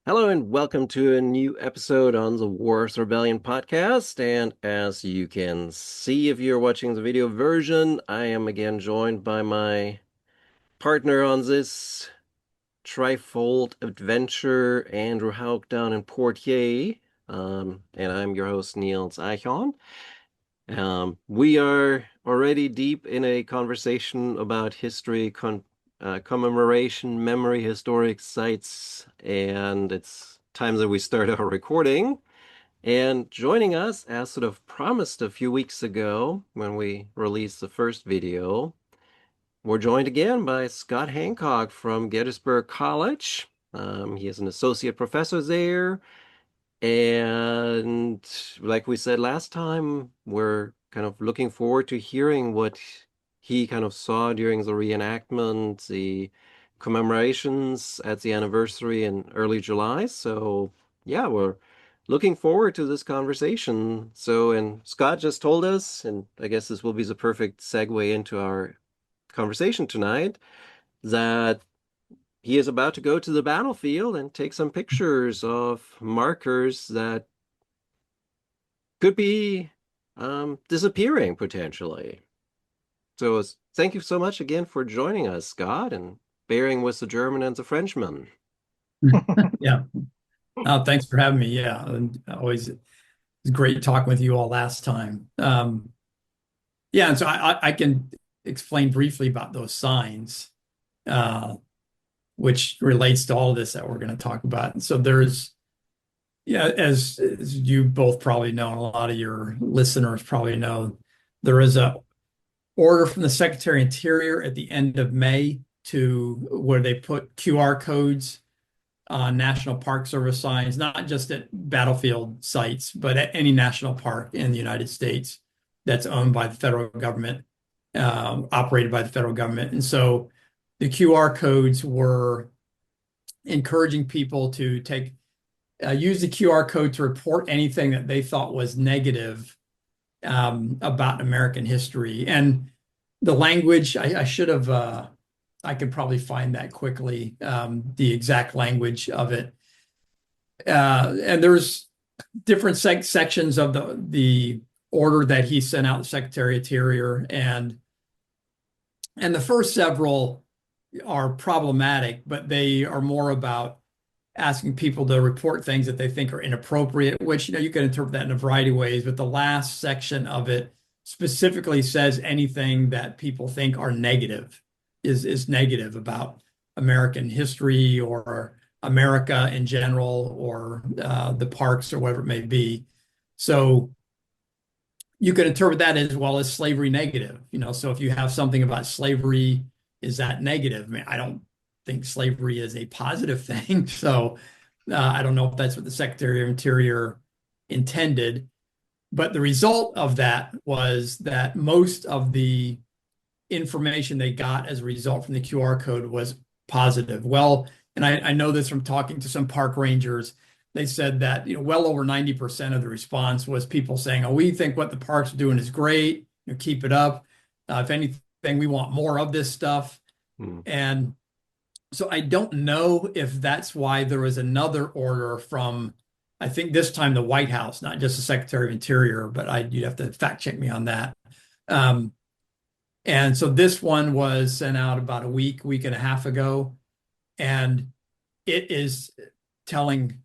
Hello and welcome to a new episode on the Wars Rebellion podcast. And as you can see, if you're watching the video version, I am again joined by my partner on this trifold adventure, Andrew Houck down in Portier. And I'm your host, Niels Eichhorn. We are already deep in a conversation about history, commemoration, memory, historic sites, and it's time that we start our recording. And joining us, as sort of promised a few weeks ago when we released the first video, we're joined again by Scott Hancock from Gettysburg College. He is an associate professor there. And like we said last time, we're kind of looking forward to hearing what he kind of saw during the reenactment, the commemorations at the anniversary in early July. So, yeah, we're looking forward to this conversation. So, and Scott just told us, and I guess this will be the perfect segue into our conversation tonight, that he is about to go to the battlefield and take some pictures of markers that could be disappearing potentially. So thank you so much again for joining us, Scott, and bearing with the German and the Frenchman. Yeah. Thanks for having me. Yeah. And always it's great talking with you all last time. Yeah. And so I can explain briefly about those signs, uh, which relates to all of this that we're going to talk about. And so yeah, as you both probably know, and a lot of your listeners probably know, there is a order from the Secretary of Interior at the end of May to where they put QR codes National Park Service signs, not just at battlefield sites, but at any national park in the United States that's owned by the federal government, operated by the federal government. And so the QR codes were encouraging people to use the QR code to report anything that they thought was negative about American history. And the language, I should have I could probably find that quickly, the exact language of it. And there's different sections of the order that he sent out, the Secretary of Interior, and the first several are problematic, but they are more about asking people to report things that they think are inappropriate, which you can interpret that in a variety of ways. But the last section of it specifically says anything that people think are negative is negative about American history or America in general or the parks or whatever it may be. So you could interpret that as well as slavery negative. So if you have something about slavery, is that negative? I mean, I don't think slavery is a positive thing. So I don't know if that's what the Secretary of Interior intended. But the result of that was that most of the information they got as a result from the QR code was positive. Well, and I know this from talking to some park rangers. They said that well over 90% of the response was people saying, "Oh, we think what the parks are doing is great. Keep it up. If anything, we want more of this stuff." Hmm. And so I don't know if that's why there was another order from, I think this time the White House, not just the Secretary of Interior, but you'd have to fact check me on that. Um, and so this one was sent out about a week and a half ago, and it is telling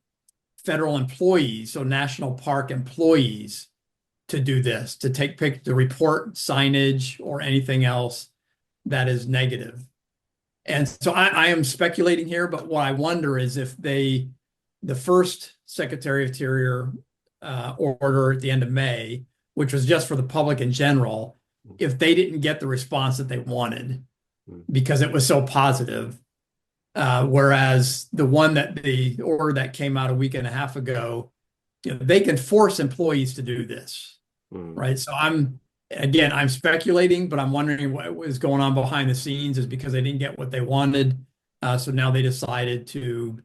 federal employees, so national park employees, to do this, to to report signage or anything else that is negative. And so I am speculating here, but what I wonder is if the first Secretary of Interior order at the end of May, which was just for the public in general, if they didn't get the response that they wanted because it was so positive. Whereas the order that came out a week and a half ago, they can force employees to do this, Hmm. right? So I'm speculating, but I'm wondering what was going on behind the scenes is because they didn't get what they wanted. So now they decided to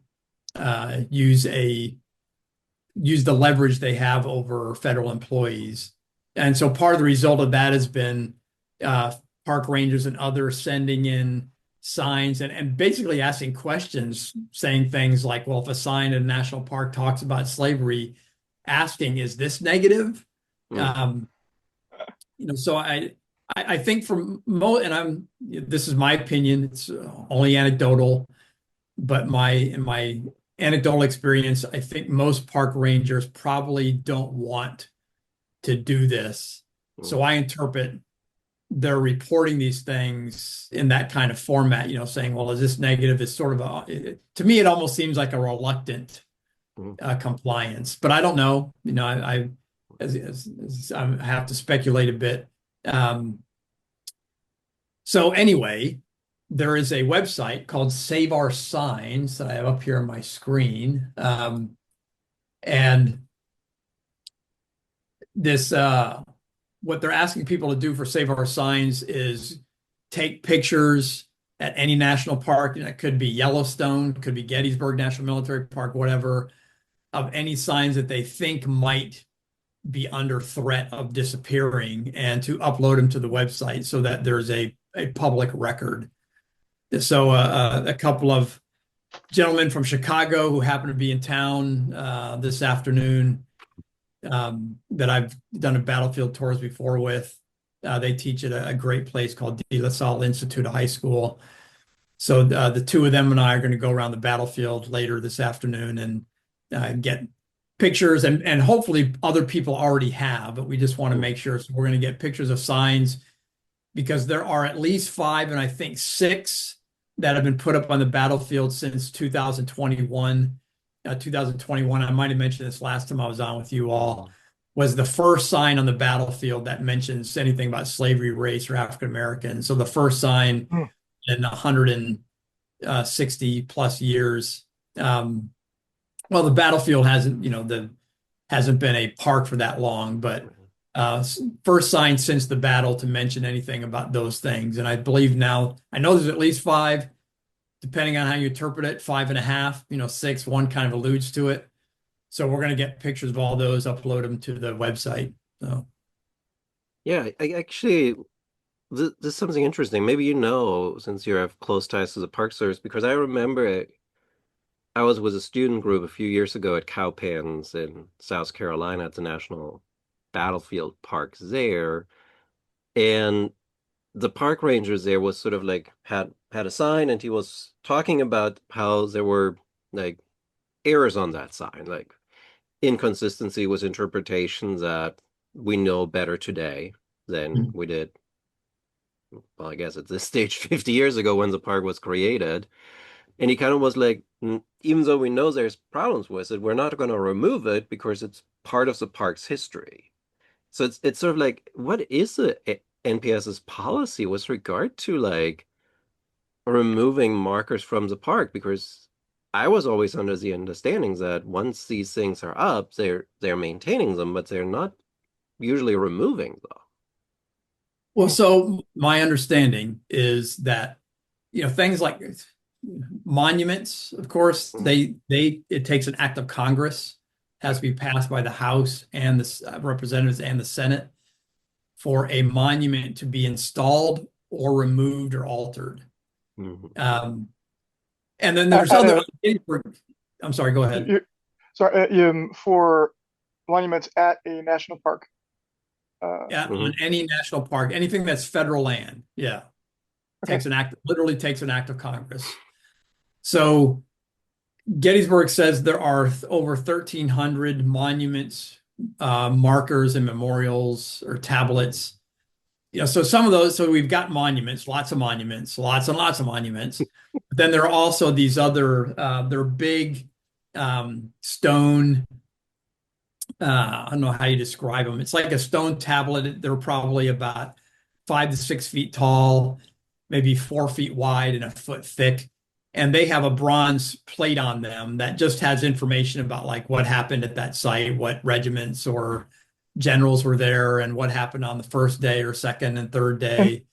use the leverage they have over federal employees. And so part of the result of that has been park rangers and others sending in signs and basically asking questions, saying things like, well, if a sign in a national park talks about slavery, asking, is this negative? Mm, Um, so I think from and this is my opinion, it's only anecdotal, but in my anecdotal experience, I think most park rangers probably don't want to do this. mm, So I interpret they're reporting these things in that kind of format, saying, well, is this negative? Is sort of to me, it almost seems like a reluctant mm. compliance, but I don't know. I have to speculate a bit. Um, so anyway, there is a website called Save Our Signs that I have up here on my screen. And this what they're asking people to do for Save Our Signs is take pictures at any national park. It could be Yellowstone, could be Gettysburg National Military Park, whatever, of any signs that they think might be under threat of disappearing, and to upload them to the website so that there's a public record. So a couple of gentlemen from Chicago who happen to be in town this afternoon, that I've done a battlefield tours before with. They teach at a great place called De La Salle Institute of High School. So the two of them and I are going to go around the battlefield later this afternoon and get pictures, and hopefully other people already have, but we just want to make sure. So we're going to get pictures of signs, because there are at least five, and I think six that have been put up on the battlefield since 2021. 2021, I might have mentioned this last time I was on with you all, was the first sign on the battlefield that mentions anything about slavery, race, or African American. So the first sign Hmm. in 160 plus years. Well, the battlefield hasn't been a park for that long, but first sign since the battle to mention anything about those things. And I believe now, I know there's at least five, depending on how you interpret it, five and a half, six, one kind of alludes to it. So we're going to get pictures of all those, upload them to the website. So Yeah, I actually, this is something interesting. Maybe since you have close ties to the Park Service, because I remember I was with a student group a few years ago at Cowpens in South Carolina at the National Battlefield Park there, and the park rangers there was sort of like had a sign, and he was talking about how there were like errors on that sign, like inconsistency with interpretation that we know better today than we did. Well, I guess at this stage 50 years ago when the park was created. And he kind of was like, even though we know there's problems with it, we're not going to remove it because it's part of the park's history. So it's sort of like, what is the NPS's policy with regard to like removing markers from the park? Because I was always under the understanding that once these things are up, they're maintaining them, but they're not usually removing them. well, so my understanding is that things like monuments, of course, Mm, it takes an act of Congress, has to be passed by the House and the Representatives and the Senate for a monument to be installed or removed or altered. mhm. Um, and then I, there's I, other. I'm sorry, go ahead. you, sorry, for monuments at a national park. Yeah, on Mhm. any national park, anything that's federal land, yeah, Okay. literally takes an act of Congress. So Gettysburg says there are over 1,300 monuments, markers, and memorials or tablets. So some of those, so we've got monuments, lots of monuments, lots and lots of monuments. But then there are also these other, they're big stone. I don't know how you describe them. It's like a stone tablet. They're probably about 5 to 6 feet tall, maybe 4 feet wide and a foot thick. And they have a bronze plate on them that just has information about like what happened at that site, what regiments or generals were there, and what happened on the first day or second and third And day.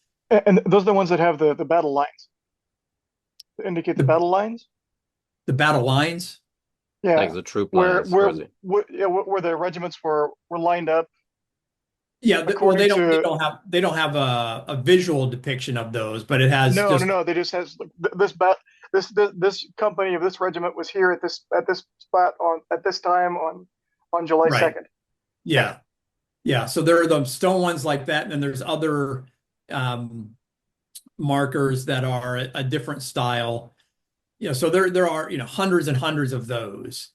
and those are the ones that have the battle lines that indicate the The, battle lines. the battle lines. Like Yeah, the troop where lines where or the where, yeah, where the regiments were lined up Yeah, well, according to. they don't have a visual depiction of those, but it has No, no, just no. They just has like this company of this regiment was here at this spot on at this time on July right. 2nd. Yeah. Yeah. Yeah. So there are the stone ones like that, and then there's other um, markers that are a different style. So there are, hundreds and hundreds of those.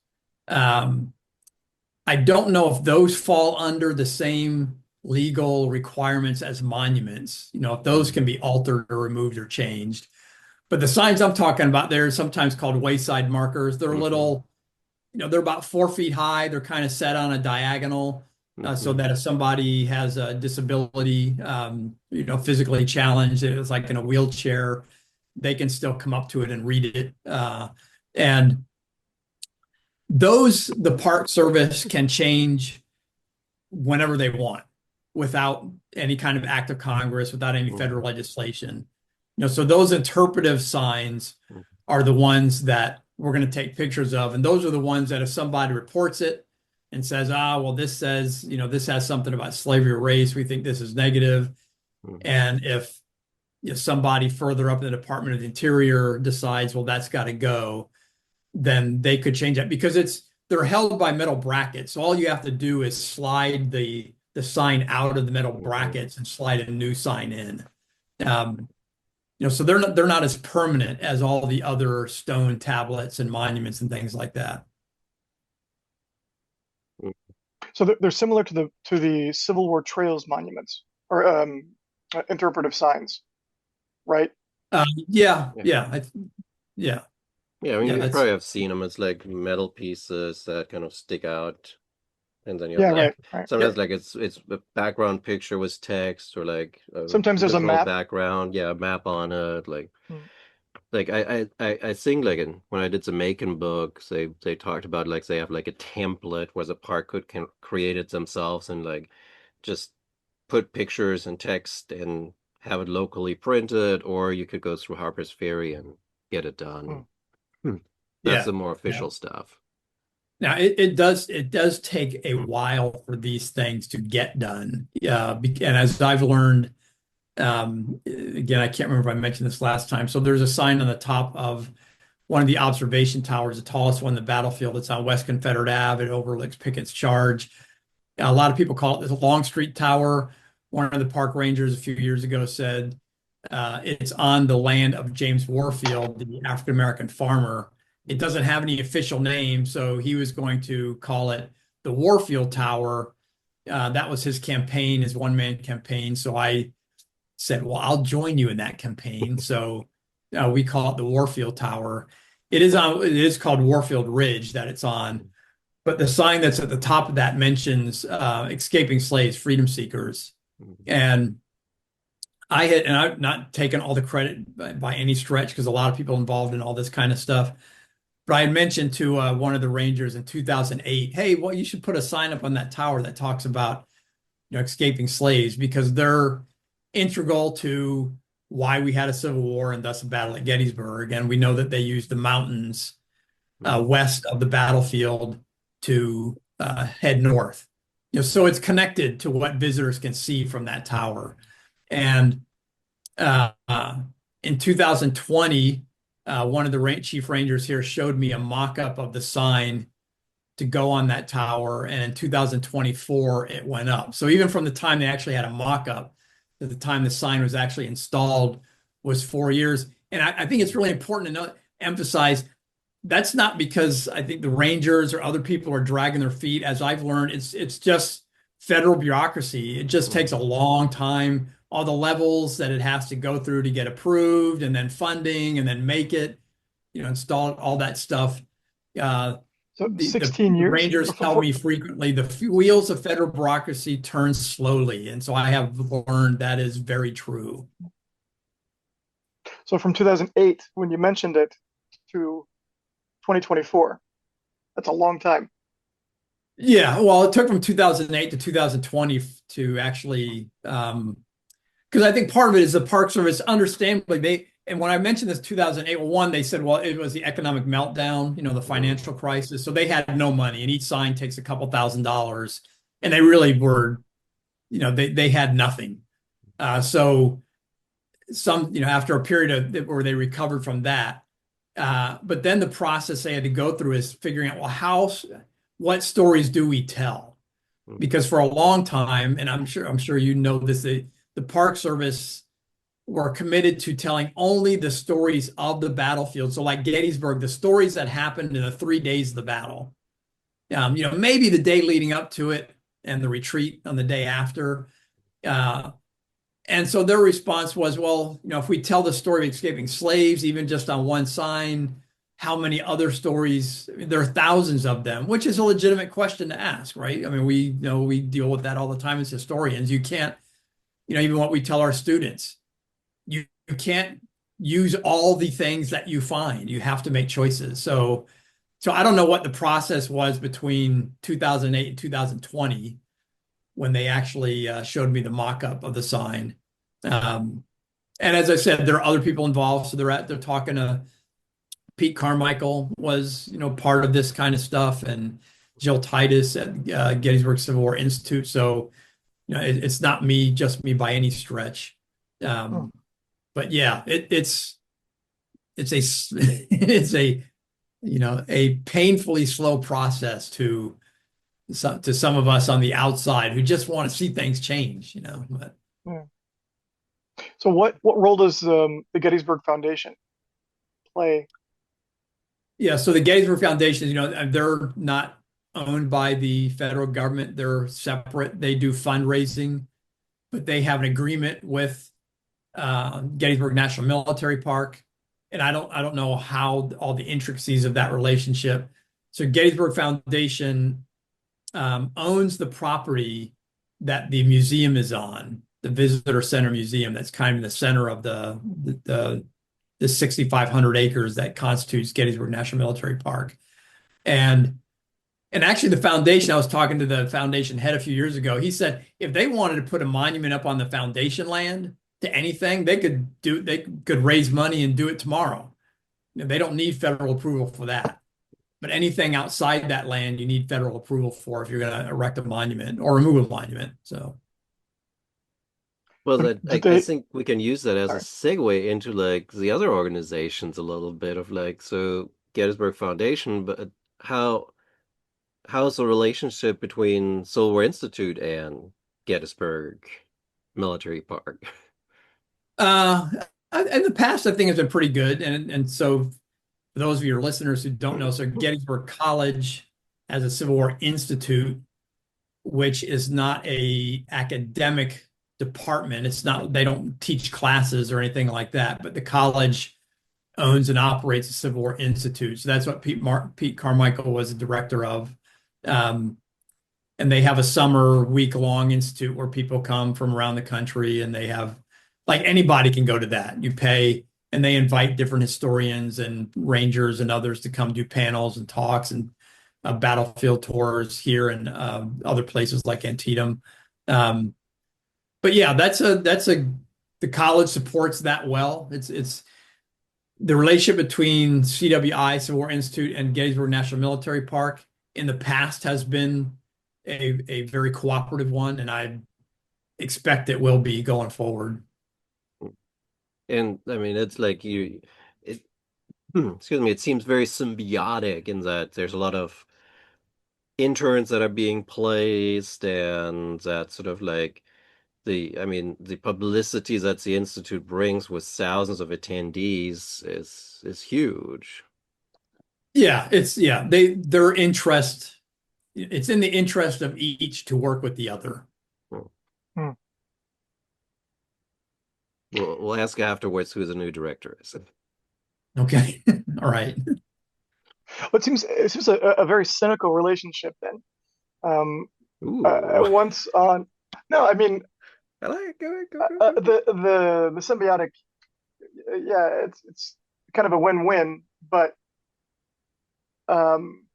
Um, I don't know if those fall under the same legal requirements as monuments, if those can be altered or removed or changed. But the signs I'm talking about, they're sometimes called wayside markers. They're Hmm. little, they're about 4 feet high. They're kind of set on a diagonal so Hmm. that if somebody has a disability, physically challenged, it's like in a wheelchair, they can still come up to it and read it. And the Park Service can change whenever they want without any kind of act of Congress, without any federal Hmm. legislation. So those interpretive signs are the ones that we're going to take pictures of. And those are the ones that if somebody reports it and says, well, this says, this has something about slavery or race, we think this is negative. Hmm. And if somebody further up in the Department of the Interior decides, well, that's got to go, then they could change that because they're held by metal brackets. So all you have to do is slide the sign out of the metal Hmm. brackets and slide a new sign in. Um, so they're not as permanent as all the other stone tablets and monuments and things like that. So they're similar to the Civil War trails monuments or interpretive signs, right? Yeah, Yeah. yeah, yeah, Yeah, I mean, yeah. you That's probably have seen them. It's like metal pieces that kind of stick out, and then you have Yeah, yeah, like right, right. sometimes yeah, like it's a background picture with text or like a Sometimes there's a literal map. background, yeah, a map on it. Mm, Like I think like when I did some Macon books, they talked about like they have like a template where the park could can create it themselves and like just put pictures and text and have it locally printed, or you could go through Harper's Ferry and get it done. mm, Hmm. That's yeah, the more yeah. official stuff. Now it does take a while for these things to get done. And as I've learned, again, I can't remember if I mentioned this last time. So there's a sign on the top of one of the observation towers, the tallest one in the battlefield. It's on West Confederate Ave. It overlooks Pickett's Charge. A lot of people call it the Longstreet Tower. One of the park rangers a few years ago said it's on the land of James Warfield, the African American farmer. It doesn't have any official name, so he was going to call it the Warfield Tower. That was his campaign, his one-man campaign. So I said, "Well, I'll join you in that campaign." So we call it the Warfield Tower. It is called Warfield Ridge that it's on, but the sign that's at the top of that mentions escaping slaves, freedom seekers. And I've not taken all the credit by any stretch because a lot of people involved in all this kind of stuff. But I had mentioned to one of the rangers in 2008, hey, well, you should put a sign up on that tower that talks about, escaping slaves because they're integral to why we had a civil war and thus a battle at Gettysburg. And we know that they used the mountains west of the battlefield to head north. So it's connected to what visitors can see from that tower. And uh, in 2020, one of the chief rangers here showed me a mock-up of the sign to go on that tower. And in 2024, it went up. So even from the time they actually had a mock-up to the time the sign was actually installed was 4 years. And I think it's really important to emphasize that's not because I think the Rangers or other people are dragging their feet. As I've learned, it's just federal bureaucracy. It just takes a long time, all the levels that it has to go through to get approved, and then funding, and then make it, install it, all that stuff. Uh, So the 16 years Rangers tell me frequently the wheels of federal bureaucracy turn slowly, and so I have learned that is very true. so from 2008 when you mentioned it to 2024. That's a long time. Yeah, well, it took from 2008 to 2020 to actually, because I think part of it is the Park Service, understandably, and when I mentioned this 2008, well, one, they said, well, it was the economic meltdown, the financial crisis. So they had no money, and each sign takes a couple $1,000s. And they really were they had nothing. So after a period where they recovered from that, but then the process they had to go through is figuring out, well, what stories do we tell? Because for a long time, and I'm sure you know this, the Park Service were committed to telling only the stories of the battlefield. So like Gettysburg, the stories that happened in the 3 days of the battle. Maybe the day leading up to it and the retreat on the day after. And so their response was, well, if we tell the story of escaping slaves, even just on one sign, how many other stories? There are thousands of them, which is a legitimate question to ask, right? I mean, we deal with that all the time as historians. You can't, even what we tell our students, you can't use all the things that you find. You have to make choices. So I don't know what the process was between 2008 and 2020 when they actually showed me the mock-up of the sign. And as I said, there are other people involved. So they're talking to Pete Carmichael was, part of this kind of stuff, and Jill Titus at Gettysburg Civil War Institute. So, it's not just me by any stretch. But yeah, it's a it's a painfully slow process to some of us on the outside who just want to see things change, But Yeah. So what role does the Gettysburg Foundation play? yeah, so the Gettysburg Foundation, they're not owned by the federal government. They're separate. They do fundraising, but they have an agreement with Gettysburg National Military Park, and I don't know how all the intricacies of that relationship. So Gettysburg Foundation owns the property that the museum is on, the Visitor Center Museum. That's kind of in the center of the 6,500 acres that constitutes Gettysburg National Military Park, and actually, the foundation, I was talking to the foundation head a few years ago. He said if they wanted to put a monument up on the foundation land to anything, they could raise money and do it tomorrow. They don't need federal approval for that. But anything outside that land, you need federal approval for if you're going to erect a monument or remove a monument. So, Well, Did I they? think we can use that as a Sorry. segue into like the other organizations a little bit of like, so Gettysburg Foundation, but how how's the relationship between Civil War Institute and Gettysburg Military Park? uh, in the past, I think it's been pretty good. And so, for those of your listeners who don't know, so Gettysburg College has a Civil War Institute, which is not a academic department. It's not, they don't teach classes or anything like that, but the college owns and operates a Civil War Institute. So that's what Pete Carmichael was the director of. Um, and they have a summer week-long institute where people come from around the country, and they have, like, anybody can go to that. You pay, and they invite different historians and rangers and others to come do panels and talks and battlefield tours here and other places like Antietam. Um, but yeah, the college supports that well. It's the relationship between CWI, Civil War Institute, and Gettysburg National Military Park in the past has been a very cooperative one, and I expect it will be going forward. And I mean, it's like it, excuse me, it seems very symbiotic in that there's a lot of interns that are being placed, and that sort of like I mean, the publicity that the Institute brings with thousands of attendees is huge. Yeah, their interest. It's in the interest of each to work with the other. Hmm. Hmm. We'll ask afterwards who the new director is. Okay, all right. Well, it seems a very cynical relationship then. Um, Ooh, once on, no, I mean I like go go go go. the symbiotic. Yeah, it's kind of a win-win, but um,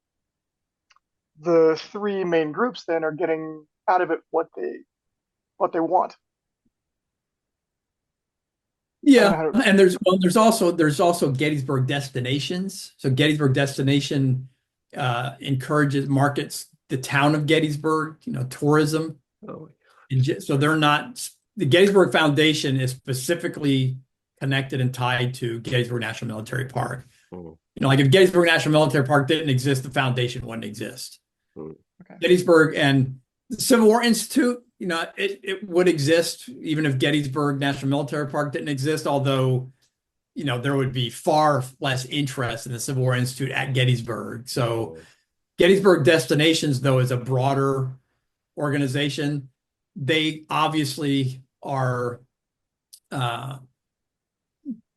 the three main groups then are getting out of it what they want. I don't know Yeah, how to. and there's also Gettysburg Destinations. So Gettysburg Destination markets the town of Gettysburg, tourism. Oh, So they're not, the Gettysburg Foundation is specifically connected and tied to Gettysburg National Military Park. Mm, Like if Gettysburg National Military Park didn't exist, the foundation wouldn't exist. mm, Okay. Gettysburg and the Civil War Institute, it would exist even if Gettysburg National Military Park didn't exist, although, there would be far less interest in the Civil War Institute at Gettysburg. So mm, Gettysburg Destinations, though, is a broader organization. They obviously are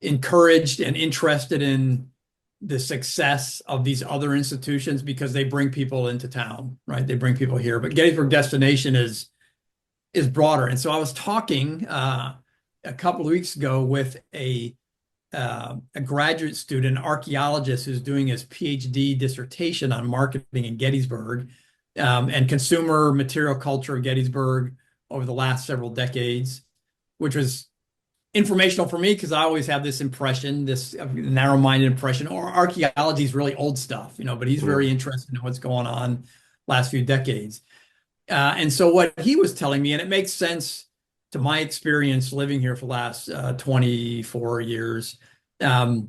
encouraged and interested in the success of these other institutions because they bring people into town, right? They bring people here. But Gettysburg Destination is broader. And so I was talking a couple of weeks ago with a graduate student, archaeologist, who's doing his PhD dissertation on marketing in Gettysburg and consumer material culture of Gettysburg over the last several decades, which was informational for me because I always have this impression, this narrow-minded impression, or archaeology is really old stuff, but he's very mm, interested in what's going on last few decades. And so what he was telling me, and it makes sense to my experience living here for the last 24 years, that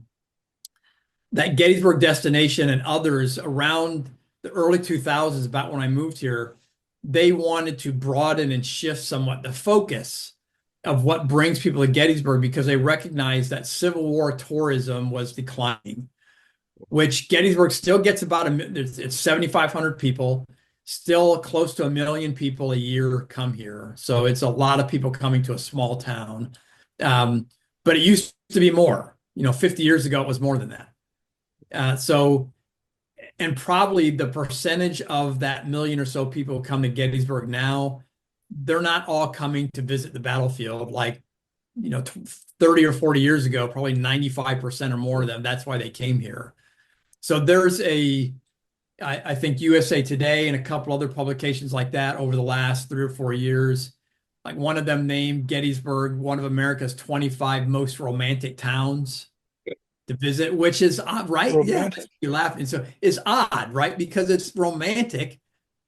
Gettysburg Destination and others around the early 2000s, about when I moved here, they wanted to broaden and shift somewhat the focus of what brings people to Gettysburg because they recognized that Civil War tourism was declining, which Gettysburg still gets about it's 7,500 people, still close to 1 million people a year come here. So it's a lot of people coming to a small town. But it used to be more, 50 years ago, it was more than that. And probably the percentage of that million or so people who come to Gettysburg now, they're not all coming to visit the battlefield like, 30 or 40 years ago, probably 95% or more of them. That's why they came here. So there's I think USA Today and a couple other publications like that over the last 3 or 4 years, like one of them named Gettysburg one of America's 25 most romantic towns to visit, which is odd, right? Romantic. Yeah, you're laughing. So it's odd, right? Because it's romantic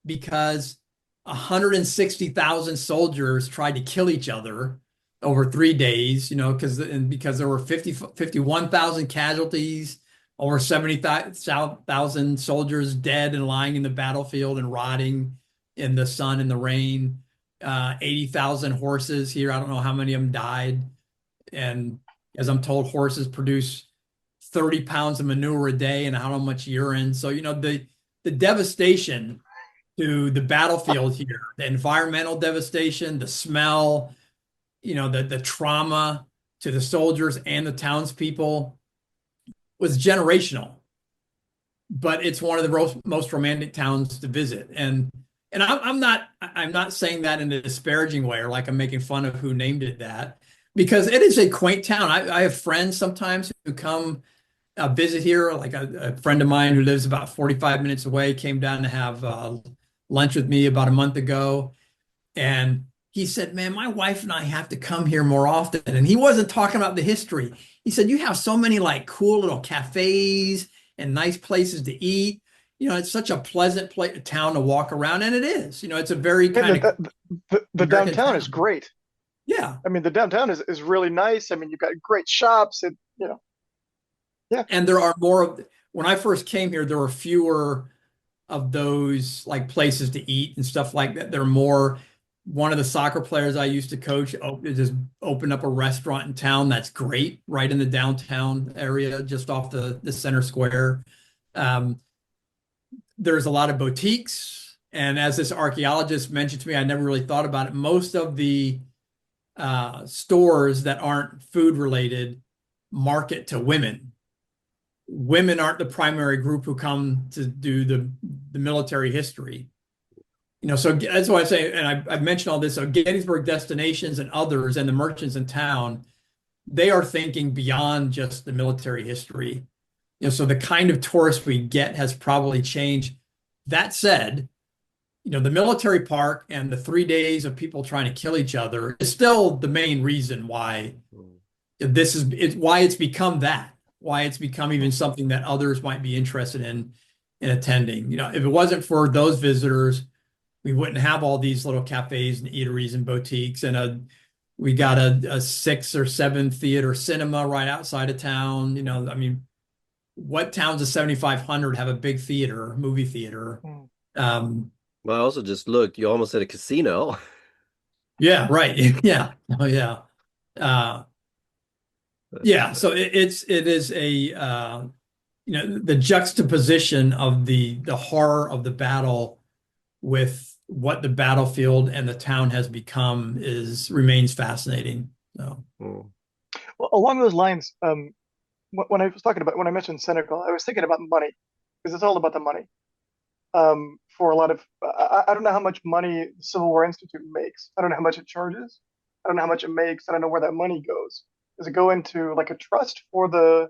because 160,000 soldiers tried to kill each other over 3 days, because there were 51,000 casualties, over 70,000 soldiers dead and lying in the battlefield and rotting in the sun and the rain. 80,000 horses here. I don't know how many of them died. And as I'm told, horses produce 30 pounds of manure a day and how much urine. So, the devastation to the battlefield here, the environmental devastation, the smell, the trauma to the soldiers and the townspeople was generational. But it's one of the most romantic towns to visit. And I'm not saying that in a disparaging way or like I'm making fun of who named it that, because it is a quaint town. I have friends sometimes who come visit here, like a friend of mine who lives about 45 minutes away came down to have lunch with me about a month ago. And he said, man, my wife and I have to come here more often. And he wasn't talking about the history. He said, you have so many like cool little cafes and nice places to eat. It's such a pleasant town to walk around. And it is, it's a very kind of the downtown town. is great. Yeah. I mean, the downtown is really nice. I mean, you've got great shops. Yeah. And there are when I first came here, there were fewer of those like places to eat and stuff like that. There are more. One of the soccer players I used to coach just opened up a restaurant in town that's great, right in the downtown area, just off the center square. There's a lot of boutiques. And as this archaeologist mentioned to me, I never really thought about it. Most of the stores that aren't food related market to women. Women aren't the primary group who come to do the military history. So that's why I say, and I've mentioned all this, so Gettysburg Destinations and others and the merchants in town, they are thinking beyond just the military history. So the kind of tourist we get has probably changed. That said, the military park and the 3 days of people trying to kill each other is still the main reason why why it's become that, why it's become even something that others might be interested in attending. If it wasn't for those visitors, we wouldn't have all these little cafes and eateries and boutiques, and we got a 6 or 7 theater cinema right outside of town. I mean, what towns of 7,500 have a big theater, movie theater? Mm. Um, Well, I also just looked, you almost had a casino. yeah, right. Yeah. Oh, yeah. Uh, yeah. So it is a the juxtaposition of the horror of the battle with what the battlefield and the town has become is remains fascinating. So Hmm. Well, along those lines, when I was talking about when I mentioned cynical, I was thinking about money because it's all about the money. For a lot of, I don't know how much money the Civil War Institute makes. I don't know how much it charges. I don't know how much it makes. I don't know where that money goes. Does it go into like a trust for the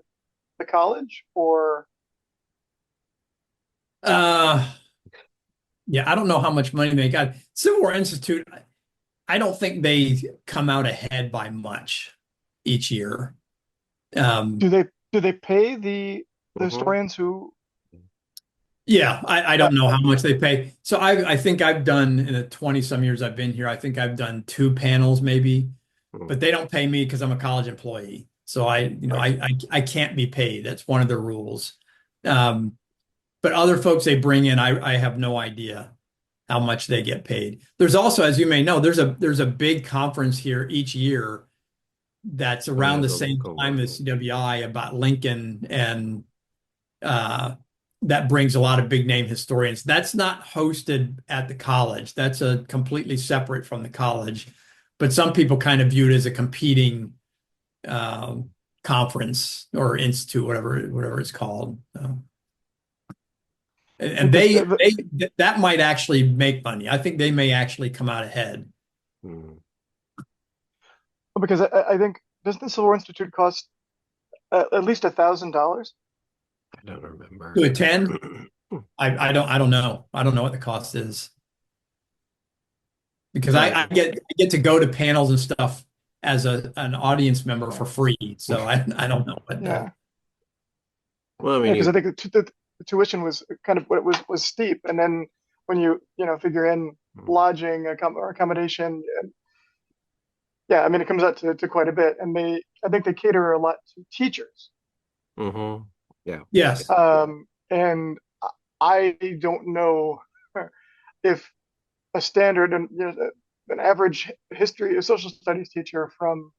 college or? uh yeah, I don't know how much money they got. Civil War Institute, I don't think they come out ahead by much each year. Um, Do they pay the Mhm. historians who? Yeah, I Uh, don't know how much they pay. So I think I've done in the 20 some years I've been here, I think I've done 2 panels maybe, Mhm. but they don't pay me because I'm a college employee. So Right. I can't be paid. That's one of the rules. Um, but other folks they bring in, I have no idea how much they get paid. There's also, as you may know, there's a big conference here each year that's Oh around yeah, the the same local time as one. CWI about Lincoln and uh, that brings a lot of big name historians. That's not hosted at the college. That's a completely separate from the college. But some people kind of view it as a competing um, conference or institute, whatever it's called. And because that might actually make money. I think they may actually come out ahead. Hmm. because I think doesn't the Civil War Institute cost at least $1,000? I don't To remember. attend, I don't know. I don't know what the cost is because Well, I get to go to panels and stuff as an audience member for Yeah, free. So I don't know what the yeah, well, I yeah. mean, Because I think the tuition was kind of what it was steep, and then when you figure in lodging or accommodation, yeah, I mean it comes out to quite a bit, and I think they cater a lot to teachers. mm-hmm. Yeah. Yeah. yes. And I don't know if a standard and an average history or social studies teacher from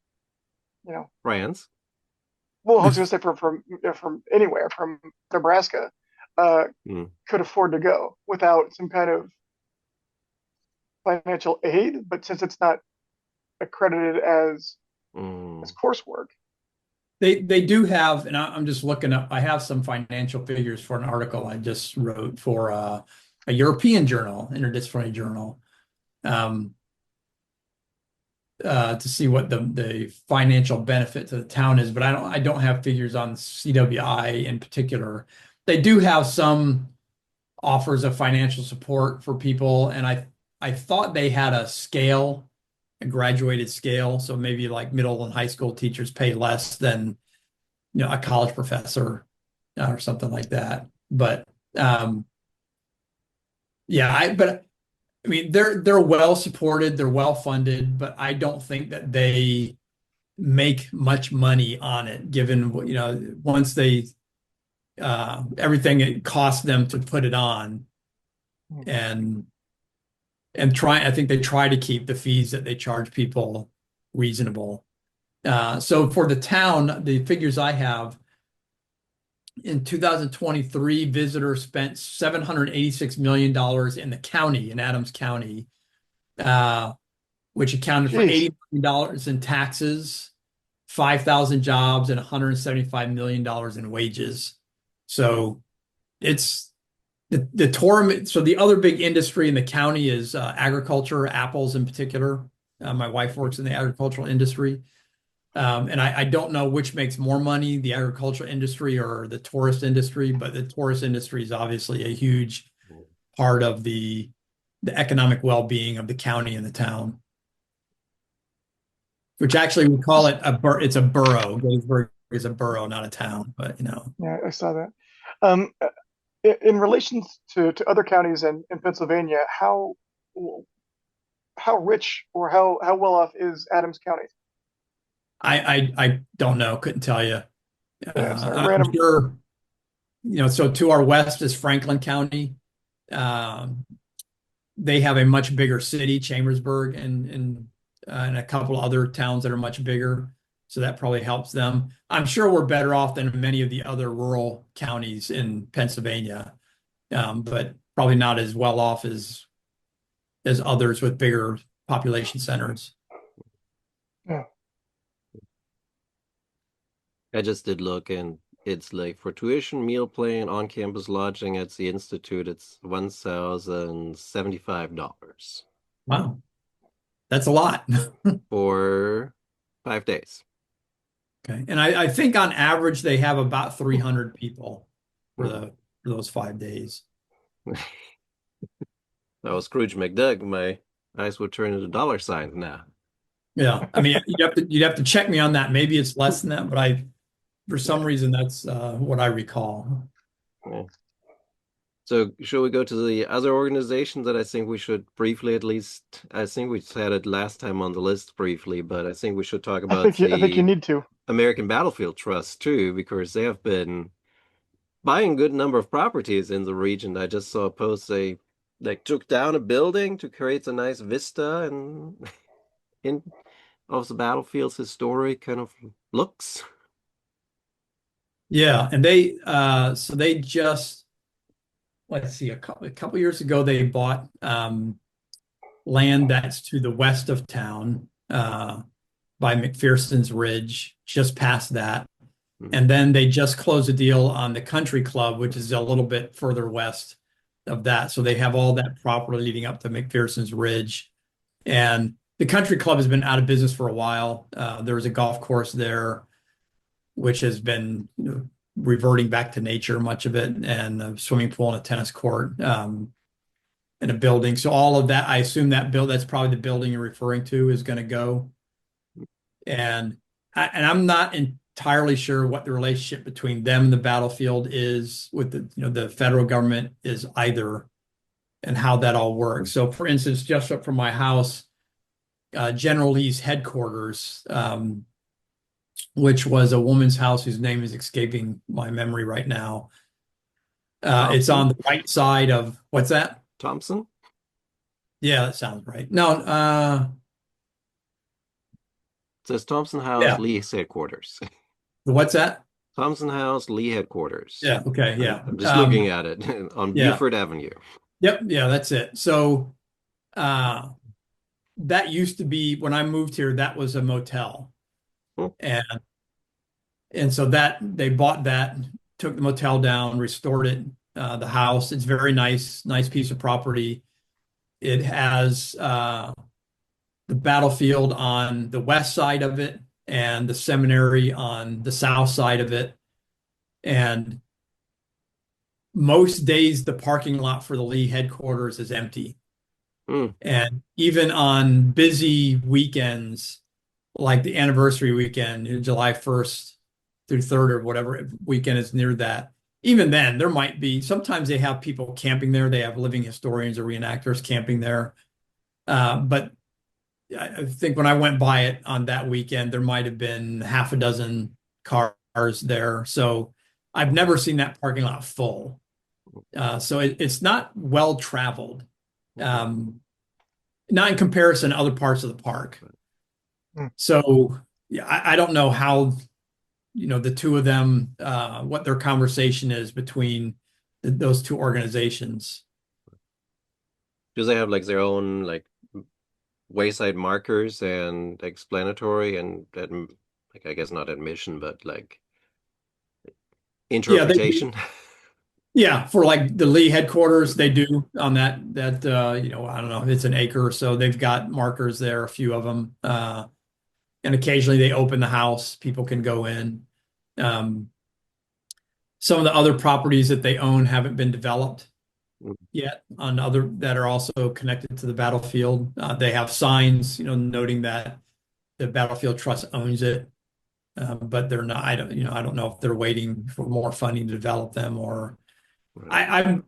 you know France. well I was going to say from anywhere from Nebraska uh, Mm. could afford to go without some kind of financial aid, but since it's not accredited as Mm. coursework. They do have, and I'm just looking up. I have some financial figures for an article I just wrote for a European journal, interdisciplinary journal, um, to see what the financial benefit to the town is. But I don't have figures on CWI in particular. They do have some offers of financial support for people, and I thought they had a scale, a graduated scale, so maybe like middle and high school teachers pay less than a college professor or something like that. But um, yeah, but I mean they're well supported, they're well funded, but I don't think that they make much money on it, given once they everything it costs them to put it on and I think they try to keep the fees that they charge people reasonable. So for the town, the figures I have in 2023, visitors spent $786 million in the county, in Adams County, uh, which accounted for Jeez, $80 million in taxes, 5,000 jobs, and $175 million in wages. So it's the tourism. So the other big industry in the county is agriculture, apples in particular. My wife works in the agricultural industry. And I don't know which makes more money, the agricultural industry or the tourist industry, but the tourist industry is obviously a huge part of the economic well-being of the county and the town, which actually we call it it's a borough. Gettysburg is a borough, not a town, but yeah, I saw that. Um, in relation to other counties in Pennsylvania, how how rich or how well off is Adams County? I don't know, couldn't tell you. Yeah, sorry, I'm random. sure, so to our west is Franklin County. Um, they have a much bigger city, Chambersburg, and a couple other towns that are much bigger. So that probably helps them. I'm sure we're better off than many of the other rural counties in Pennsylvania, but probably not as well off as others with bigger population centers. Yeah. I just did look, and it's like for tuition, meal plan, on-campus lodging at the institute, it's $1,075 Wow, that's a lot. for 5 days. Okay. And I think on average they have about 300 people for Hmm. the for those 5 days. That was Scrooge McDuck. My eyes would turn into dollar signs now. Yeah. I mean, you'd have to check me on that. Maybe it's less than that, but for some Yeah. reason that's what I recall. Yeah. So should we go to the other organizations that I think we should briefly, at least, I think we said it last time on the list briefly, but I think we should talk about I think you the need to. American Battlefield Trust too, because they have been buying a good number of properties in the region. I just saw a post they like took down a building to create a nice vista and in of the battlefield's historic kind of looks. Yeah, and so they just, let's see, a couple years ago they bought land that's to the west of town, by McPherson's Ridge, just past that. Mm. And then they just closed a deal on the Country Club, which is a little bit further west of that. So they have all that property leading up to McPherson's Ridge. And the Country Club has been out of business for a while. There was a golf course there, which has been reverting back to nature, much of it, and a swimming pool and a tennis court, and a building. So all of that, I assume that's probably the building you're referring to is going to go. And I'm not entirely sure what the relationship between them and the battlefield is with the federal government is either, and how that all works. So, for instance, just up from my house, General Lee's headquarters, which was a woman's house whose name is escaping my memory right now. It's on the right side of what's that? Thompson? Yeah, that sounds right. No, It says Thompson House, yeah, Lee's headquarters. what's that? Thompson House, Lee headquarters. Yeah, okay, yeah. I'm just looking at it on Yeah. Buford Avenue. Yep, yeah, that's it. So uh that used to be, when I moved here, that was a motel. Hmm. And so that they bought that, took the motel down, restored it, the house. It's very nice piece of property. It has the battlefield on the west side of it and the seminary on the south side of it. And most days, the parking lot for the Lee headquarters is empty. Mm. And even on busy weekends, like the anniversary weekend, July 1st through 3rd or whatever weekend is near that, even then, there might be, sometimes they have people camping there. They have living historians or reenactors camping there. But I think when I went by it on that weekend, there might have been half a dozen cars there. So I've never seen that parking lot full. So it's not well traveled, not in comparison to other parts of the park. Hmm. So yeah, I don't know how, the two of them, what their conversation is between those two organizations. Do they have like their own like wayside markers and explanatory and like I guess not admission, but like Yeah, they interpretation? Yeah, for like the Lee headquarters, they do on that I don't know, it's an acre or so. They've got markers there, a few of them. And occasionally they open the house, people can go in. Um, some of the other properties that they own haven't been developed yet on other that are also connected to the battlefield. They have signs, noting that the Battlefield Trust owns it. But they're not, I don't know if they're waiting for more funding to develop them or Right.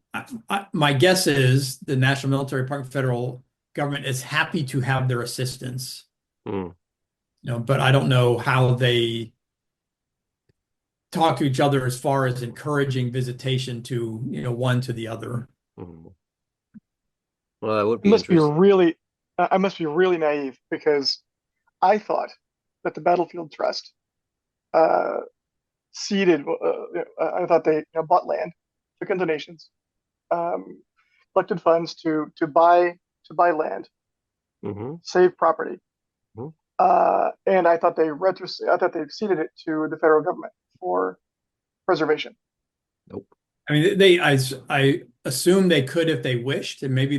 my guess is the National Military Park Federal government is happy to have their assistance, Mm, but I don't know how they talk to each other as far as encouraging visitation to, one to the other. mm. Well, that would I be must be interesting. really, I must be really naive because I thought that the Battlefield Trust uh, seeded. I thought they bought land, took in donations, um, collected funds to buy land, Hmm. save property, Hmm. and I thought they ceded it to the federal government for preservation. Nope. I mean, I assume they could if they wished, and maybe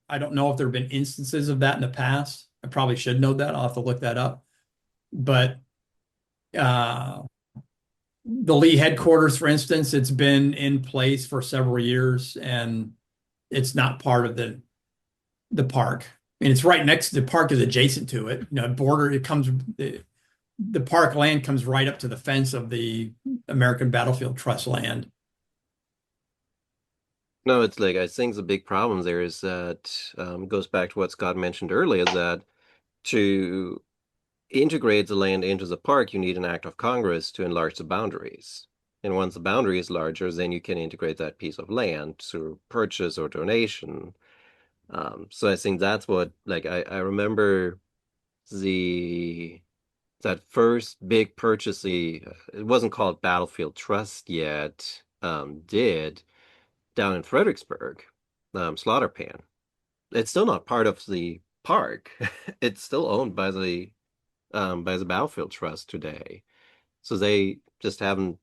I don't know if there have been instances of that in the past. I probably should know that. I'll have to look that up. But uh, the Lee headquarters, for instance, it's been in place for several years, and it's not part of the park. I mean, it's right next to the park is adjacent to it. Border, the park land comes right up to the fence of the American Battlefield Trust land. No, it's like I think the big problem there is that goes back to what Scott mentioned earlier, is that to integrate the land into the park, you need an act of Congress to enlarge the boundaries. And once the boundary is larger, then you can integrate that piece of land through purchase or donation. So I think that's what, like, I remember the that first big purchase, it wasn't called Battlefield Trust yet, did down in Fredericksburg, Slaughter Pan. It's still not part of the park. It's still owned by the Battlefield Trust today. So they just haven't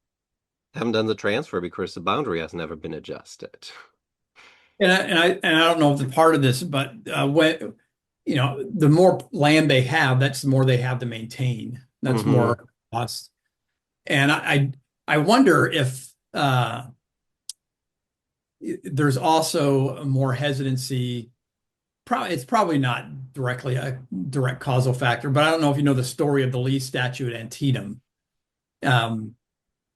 done the transfer because the boundary has never been adjusted. And I don't know if it's part of this, but when the more land they have, that's the more they have to maintain. That's Hmm. more cost. And I wonder if there's also more hesitancy. It's probably not directly a direct causal factor, but I don't know if you know the story of the Lee statue at Antietam. Um,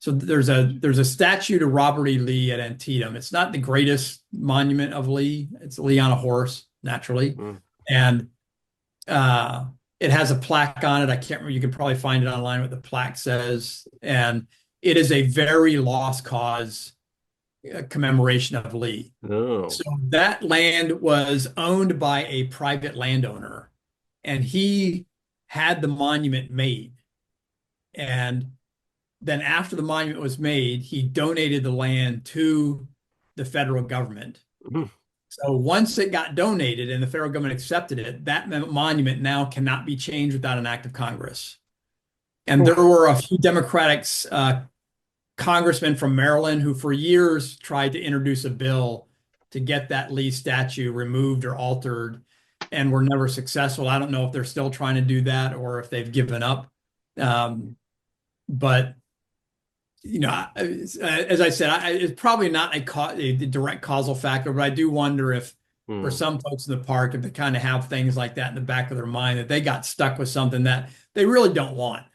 So there's a statue to Robert E. Lee at Antietam. It's not the greatest monument of Lee. It's Lee on a horse, naturally, Mm. and uh, it has a plaque on it. I can't remember. You can probably find it online what the plaque says, and it is a very lost cause commemoration of Lee. Oh. So that land was owned by a private landowner, and he had the monument made, and then after the monument was made, he donated the land to the federal government. Mm. So once it got donated and the federal government accepted it, that monument now cannot be changed without an act of Congress. And there Oof. were a few Democratic congressmen from Maryland who, for years, tried to introduce a bill to get that Lee statue removed or altered, and were never successful. I don't know if they're still trying to do that or if they've given up. But as I said, it's probably not a direct causal factor, but I do wonder if for Mm. some folks in the park, if they kind of have things like that in the back of their mind, that they got stuck with something that they really don't want.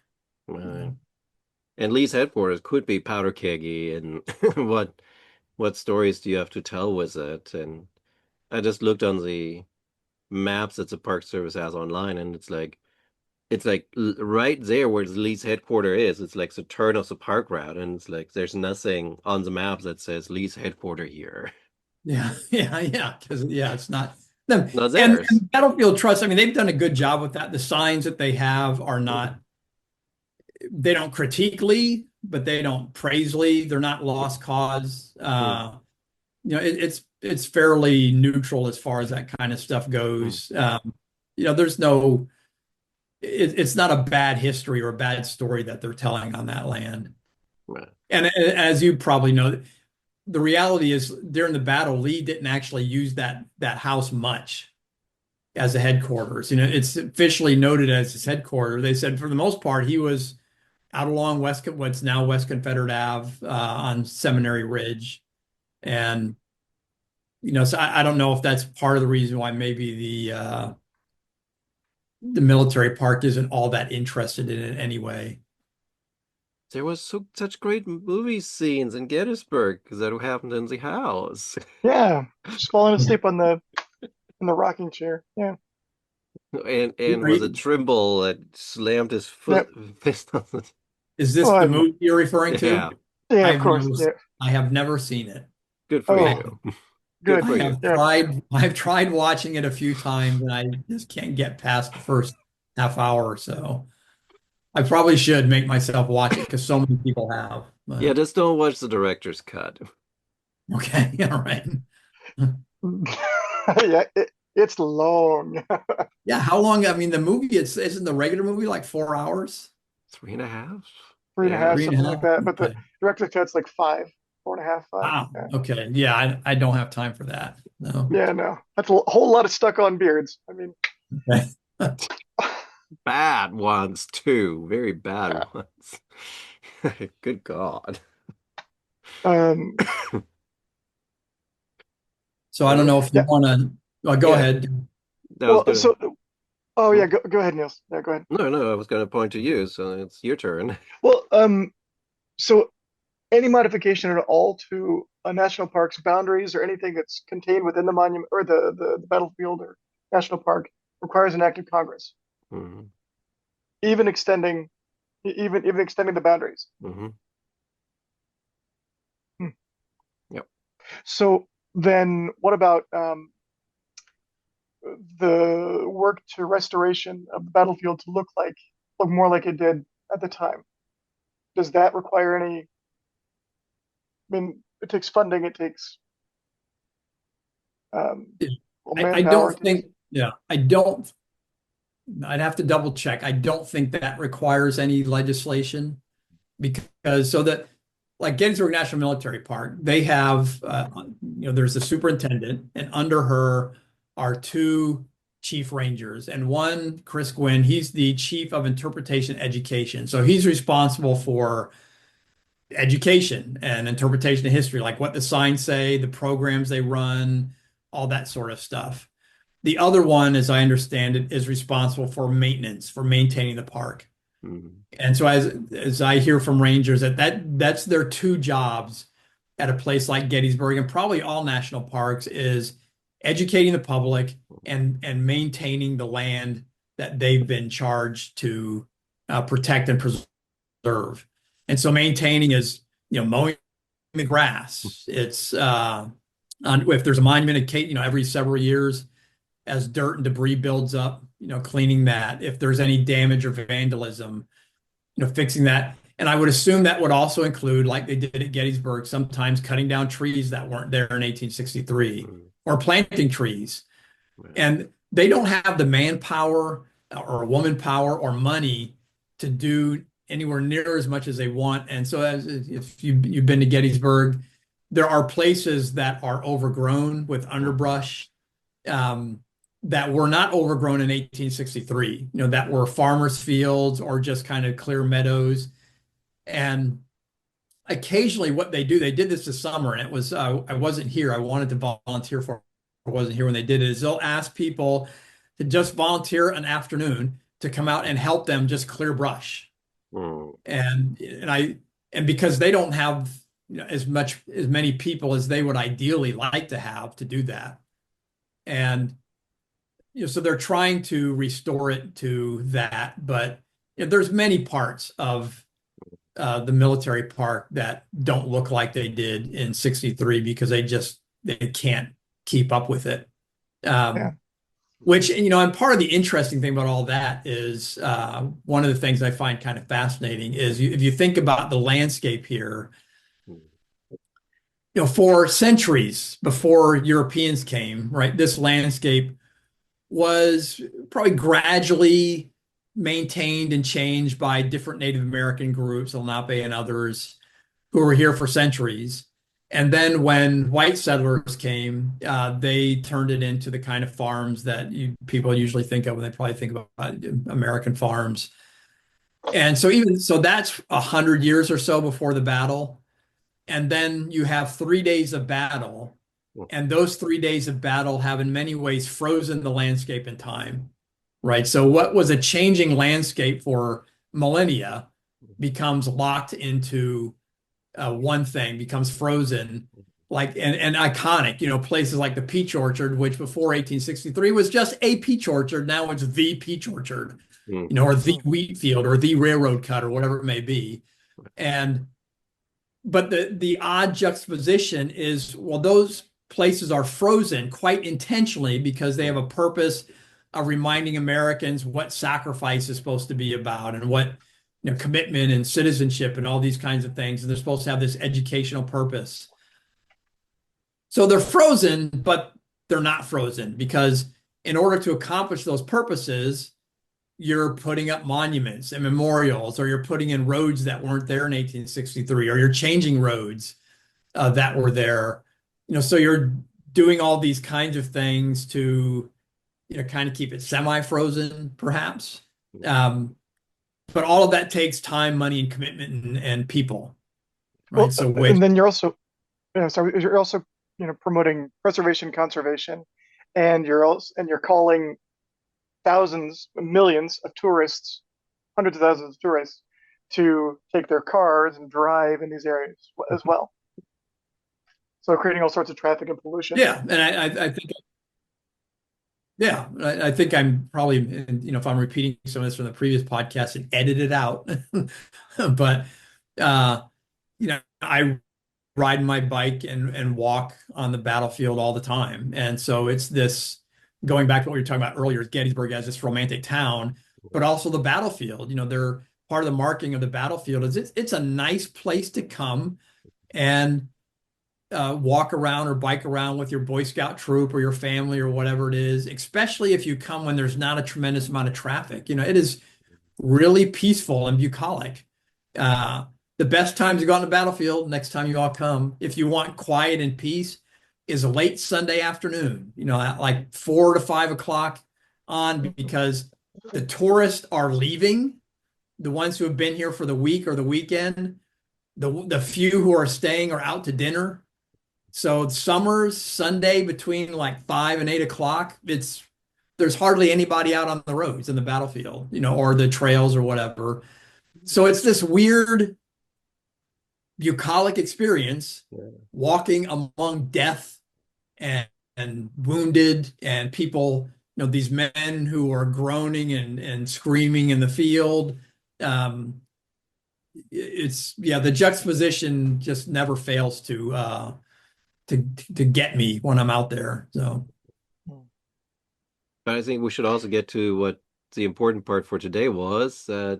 Right. And Lee's headquarters could be powder keggy, and what stories do you have to tell with it? And I just looked on the maps that the Park Service has online, and it's like right there where the Lee's headquarters is. It's like the turn of the park route, and it's like there's nothing on the map that says Lee's headquarters here. Yeah, yeah, because it's not them. Not theirs. And Battlefield Trust, I mean, they've done a good job with that. The signs that they have are not, they don't critique Lee, but they don't praise Lee. They're not lost cause. Mm. It's fairly neutral as far as that kind of stuff Mm. goes. There's no, it's not a bad history or a bad story that they're telling on that land. Right. And as you probably know, the reality is during the battle, Lee didn't actually use that house much as a headquarters. It's officially noted as his headquarters. They said for the most part he was out along what's now West Confederate Ave on Seminary Ridge, and so I don't know if that's part of the reason why maybe the military park isn't all that interested in it anyway. There was such great movie scenes in Gettysburg that happened in the house. Yeah, just falling asleep on in the rocking chair. Yeah. And Are with a you, Trimble that slammed his Yeah. fist on the. is this the Oh, movie you're referring to? Yeah, yeah, of I've course. never, Yeah. I have never seen it. good for Oh, I, you. Good good. I for you. have Yeah. I've tried watching it a few times and I just can't get past the first half hour or so. I probably should make myself watch it because so many people have. Yeah, But just don't watch the director's cut. okay, all right. Yeah. It's long. Yeah, how long? I mean, the movie, isn't the regular movie like 4 hours? 3.5. Three and a Yeah. half, Three and a something like half? that. But the Okay. director cut's like five, 4.5, 5. Wow. Yeah. Okay. Yeah, I don't have time for that. No. Yeah, no. That's a whole lot of stuck on beards. I mean, Okay. Bad ones too. Very bad ones. Good God. um, So I don't Well, know if you yeah. want to, well, go yeah, ahead. I was Well, gonna. so, oh Hmm? yeah, go ahead, Niels. Yeah, go ahead. No, no, I was gonna point to you, so it's your turn. Well, so any modification at all to a national park's boundaries or anything that's contained within the monument or the battlefield or national park requires an act of Congress, Hmm. even extending even extending the boundaries. Hmm. Hmm. Yep. So then, what about the work to restoration of the battlefield to look more like it did at the time? Does that require any? I mean, it takes funding. It takes um, well, I manpower. don't It takes think, yeah, I don't, I'd have to double check. I don't think that requires any legislation because so that like Gettysburg National Military Park, they have, there's the superintendent and under her are two chief rangers and one, Chris Gwynn, he's the chief of interpretation education. So he's responsible for education and interpretation of history, like what the signs say, the programs they run, all that sort of stuff. The other one, as I understand it, is responsible for maintenance, for maintaining the park. Hmm. And so as I hear from rangers that's their two jobs at a place like Gettysburg and probably all national parks is educating the public and maintaining the land that they've been charged to protect and preserve. And so maintaining is, mowing the grass. It's if there's a monument, every several years as dirt and debris builds up, cleaning that. If there's any damage or vandalism, fixing that. And I would assume that would also include, like they did at Gettysburg, sometimes cutting down trees that weren't there in 1863 Hmm. or planting trees. Right. And they don't have the manpower or woman power or money to do anywhere near as much as they want. And so if you've been to Gettysburg, there are places that are overgrown with Mhm. underbrush that were not overgrown in 1863, that were farmers' fields or just kind of clear meadows. And occasionally what they do, they did this this summer and it was, I wasn't here. I wanted to volunteer for, I wasn't here when they did it, is they'll ask people to just volunteer an afternoon to come out and help them just clear brush. Hmm. And because they don't have as many people as they would ideally like to have to do that. And so they're trying to restore it to that, but there's many parts of the military park that don't look like they did in 63 because they can't keep up with it. yeah. Which, and part of the interesting thing about all that is one of the things I find kind of fascinating is if you think about the landscape here, for centuries before Europeans came, right, this landscape was probably gradually maintained and changed by different Native American groups, Lenape and others, who were here for centuries. And then when white settlers came, they turned it into the kind of farms that people usually think of when they probably think about American farms. And so that's 100 years or so before the battle. And then you have 3 days of battle. And those 3 days of battle have in many ways frozen the landscape in time, right? So what was a changing landscape for millennia becomes locked into one thing, becomes frozen and iconic, places like the Peach Orchard, which before 1863 was just a peach orchard. Now it's the peach orchard, Mm. or the wheat field or the railroad cut or whatever it may be. And but the odd juxtaposition is, well, those places are frozen quite intentionally because they have a purpose of reminding Americans what sacrifice is supposed to be about, and what commitment and citizenship and all these kinds of things. And they're supposed to have this educational purpose. So they're frozen, but they're not frozen, because in order to accomplish those purposes, you're putting up monuments and memorials, or you're putting in roads that weren't there in 1863, or you're changing roads that were there. So you're doing all these kinds of things to, kind of keep it semi-frozen, perhaps. But all of that takes time, money, and commitment, and people, right? Well, So and then you're also, sorry, you're also, promoting preservation, conservation, and you're calling thousands, millions of tourists, hundreds of thousands of tourists, to take their cars and drive in these areas as well. So creating all sorts of traffic and pollution. yeah, and I think. Yeah, I think I'm probably, if I'm repeating some of this from the previous podcast and edit it out, but I ride my bike and walk on the battlefield all the time, and so it's this, going back to what we were talking about earlier, Gettysburg as this romantic town, but also the battlefield. They're part of the marking of the battlefield is it's a nice place to come and walk around or bike around with your Boy Scout troop or your family or whatever it is, especially if you come when there's not a tremendous amount of traffic. It is really peaceful and bucolic. The best time to go on the battlefield, next time you all come, if you want quiet and peace, is a late Sunday afternoon, at like 4 to 5 o'clock on, because the tourists are leaving, the ones who have been here for the week or the weekend. The few who are staying are out to dinner. So summers, Sunday between like 5 and 8 o'clock, there's hardly anybody out on the roads in the battlefield, or the trails or whatever. So it's this weird bucolic experience, walking among death and wounded and people, these men who are groaning and screaming in the field. The juxtaposition just never fails to get me when I'm out there. So, But I think we should also get to what the important part for today was, Yeah.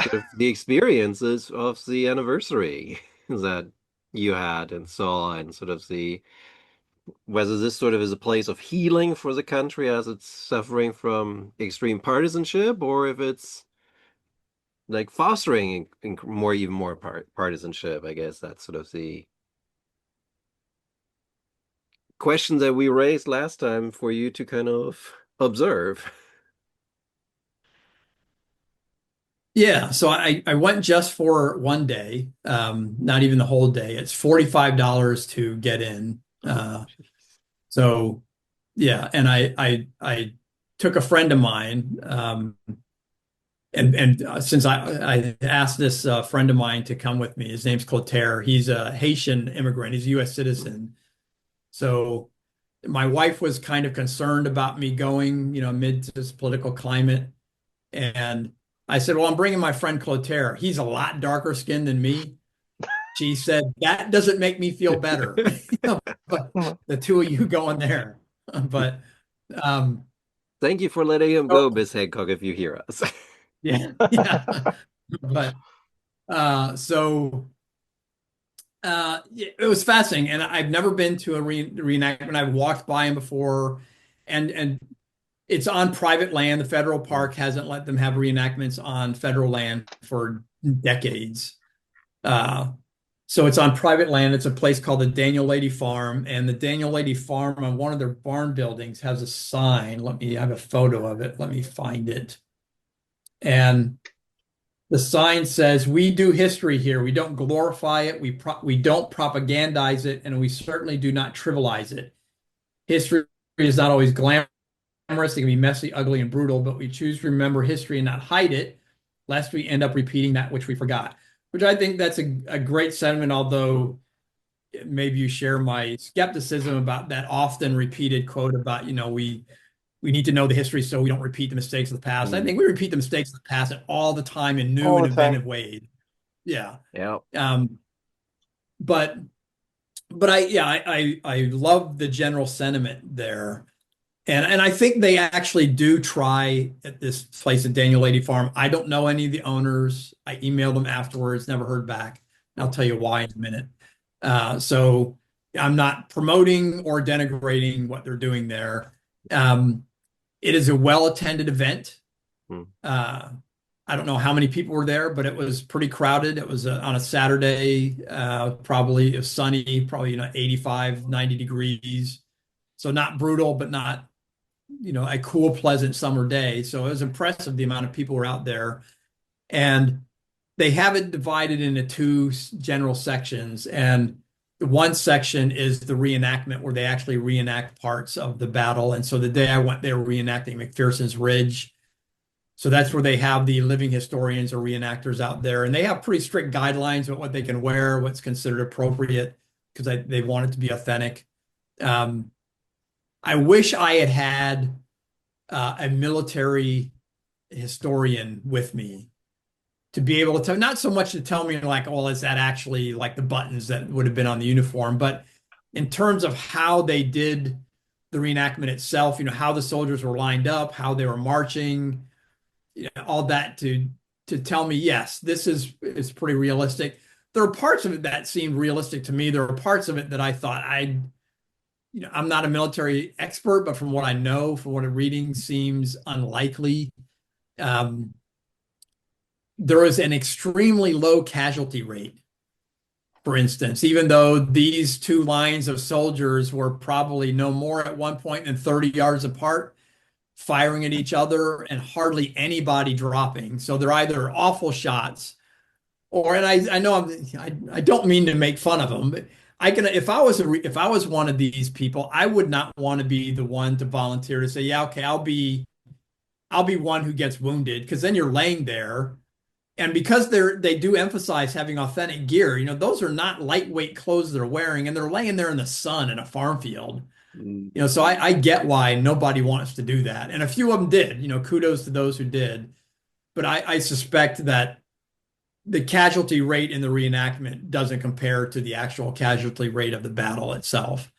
sort of the experiences of the anniversary that you had and saw, and sort of whether this sort of is a place of healing for the country as it's suffering from extreme partisanship, or if it's like fostering even more partisanship. I guess that's sort of the question that we raised last time for you to kind of observe. yeah, so I went just for one day, not even the whole day. It's $45 to get in. So yeah, and I took a friend of mine, and since I asked this friend of mine to come with me. His name's Clotaire. He's a Haitian immigrant. He's a U.S. citizen. So my wife was kind of concerned about me going, amid this political climate. And I said, well, I'm bringing my friend Clotaire. He's a lot darker skinned than me. She said, that doesn't make me feel better. But the two of you going there. But Thank you for letting him go, Miss Hancock, if you hear us. yeah. But it was fascinating, and I've never been to a reenactment. I've walked by them before, and it's on private land. The federal park hasn't let them have reenactments on federal land for decades. So it's on private land. It's a place called the Daniel Lady Farm, and the Daniel Lady Farm, on one of their barn buildings, has a sign. I have a photo of it. Let me find it. And the sign says, "We do history here. We don't glorify it. We don't propagandize it, and we certainly do not trivialize it. History is not always glamorous. It can be messy, ugly, and brutal, but we choose to remember history and not hide it, lest we end up repeating that which we forgot." Which I think that's a great sentiment, although maybe you share my skepticism about that often repeated quote about, we need to know the history so we don't repeat the mistakes of the past. I Mm. think we repeat the mistakes of the past all the time in new all and the time. inventive ways. Yeah. Yeah. Um, but I love the general sentiment there. And I think they actually do try at this place at Daniel Lady Farm. I don't know any of the owners. I emailed them afterwards, never heard back. I'll tell you why in a minute. So I'm not promoting or denigrating what they're doing there. It is a well-attended event. Mm. I don't know how many people were there, but it was pretty crowded. It was on a Saturday, probably it was sunny, probably 85, 90 degrees. So not brutal, but not a cool, pleasant summer day. So it was impressive the amount of people were out there. And they have it divided into two general sections. And one section is the reenactment where they actually reenact parts of the battle. And so the day I went, they were reenacting McPherson's Ridge. So that's where they have the living historians or reenactors out there. And they have pretty strict guidelines about what they can wear, what's considered appropriate, because they want it to be authentic. I wish I had had a military historian with me to be able to tell, not so much to tell me like, well, is that actually like the buttons that would have been on the uniform, but in terms of how they did the reenactment itself, how the soldiers were lined up, how they were marching, all that to tell me, yes, this is pretty realistic. There are parts of it that seemed realistic to me. There are parts of it that I thought I'm not a military expert, but from what I know, from what I'm reading, seems unlikely. There is an extremely low casualty rate, for instance, even though these two lines of soldiers were probably no more at one point than 30 yards apart, firing at each other and hardly anybody dropping. So they're either awful shots or, and I know I don't mean to make fun of them, but if I was one of these people, I would not want to be the one to volunteer to say, yeah, okay, I'll be one who gets wounded, because then you're laying there. And because they do emphasize having authentic gear, those are not lightweight clothes they're wearing, and they're laying there in the sun in a farm field. Mm. So I get why nobody wants to do that. And a few of them did, kudos to those who did. But I suspect that the casualty rate in the reenactment doesn't compare to the actual casualty rate of the battle itself.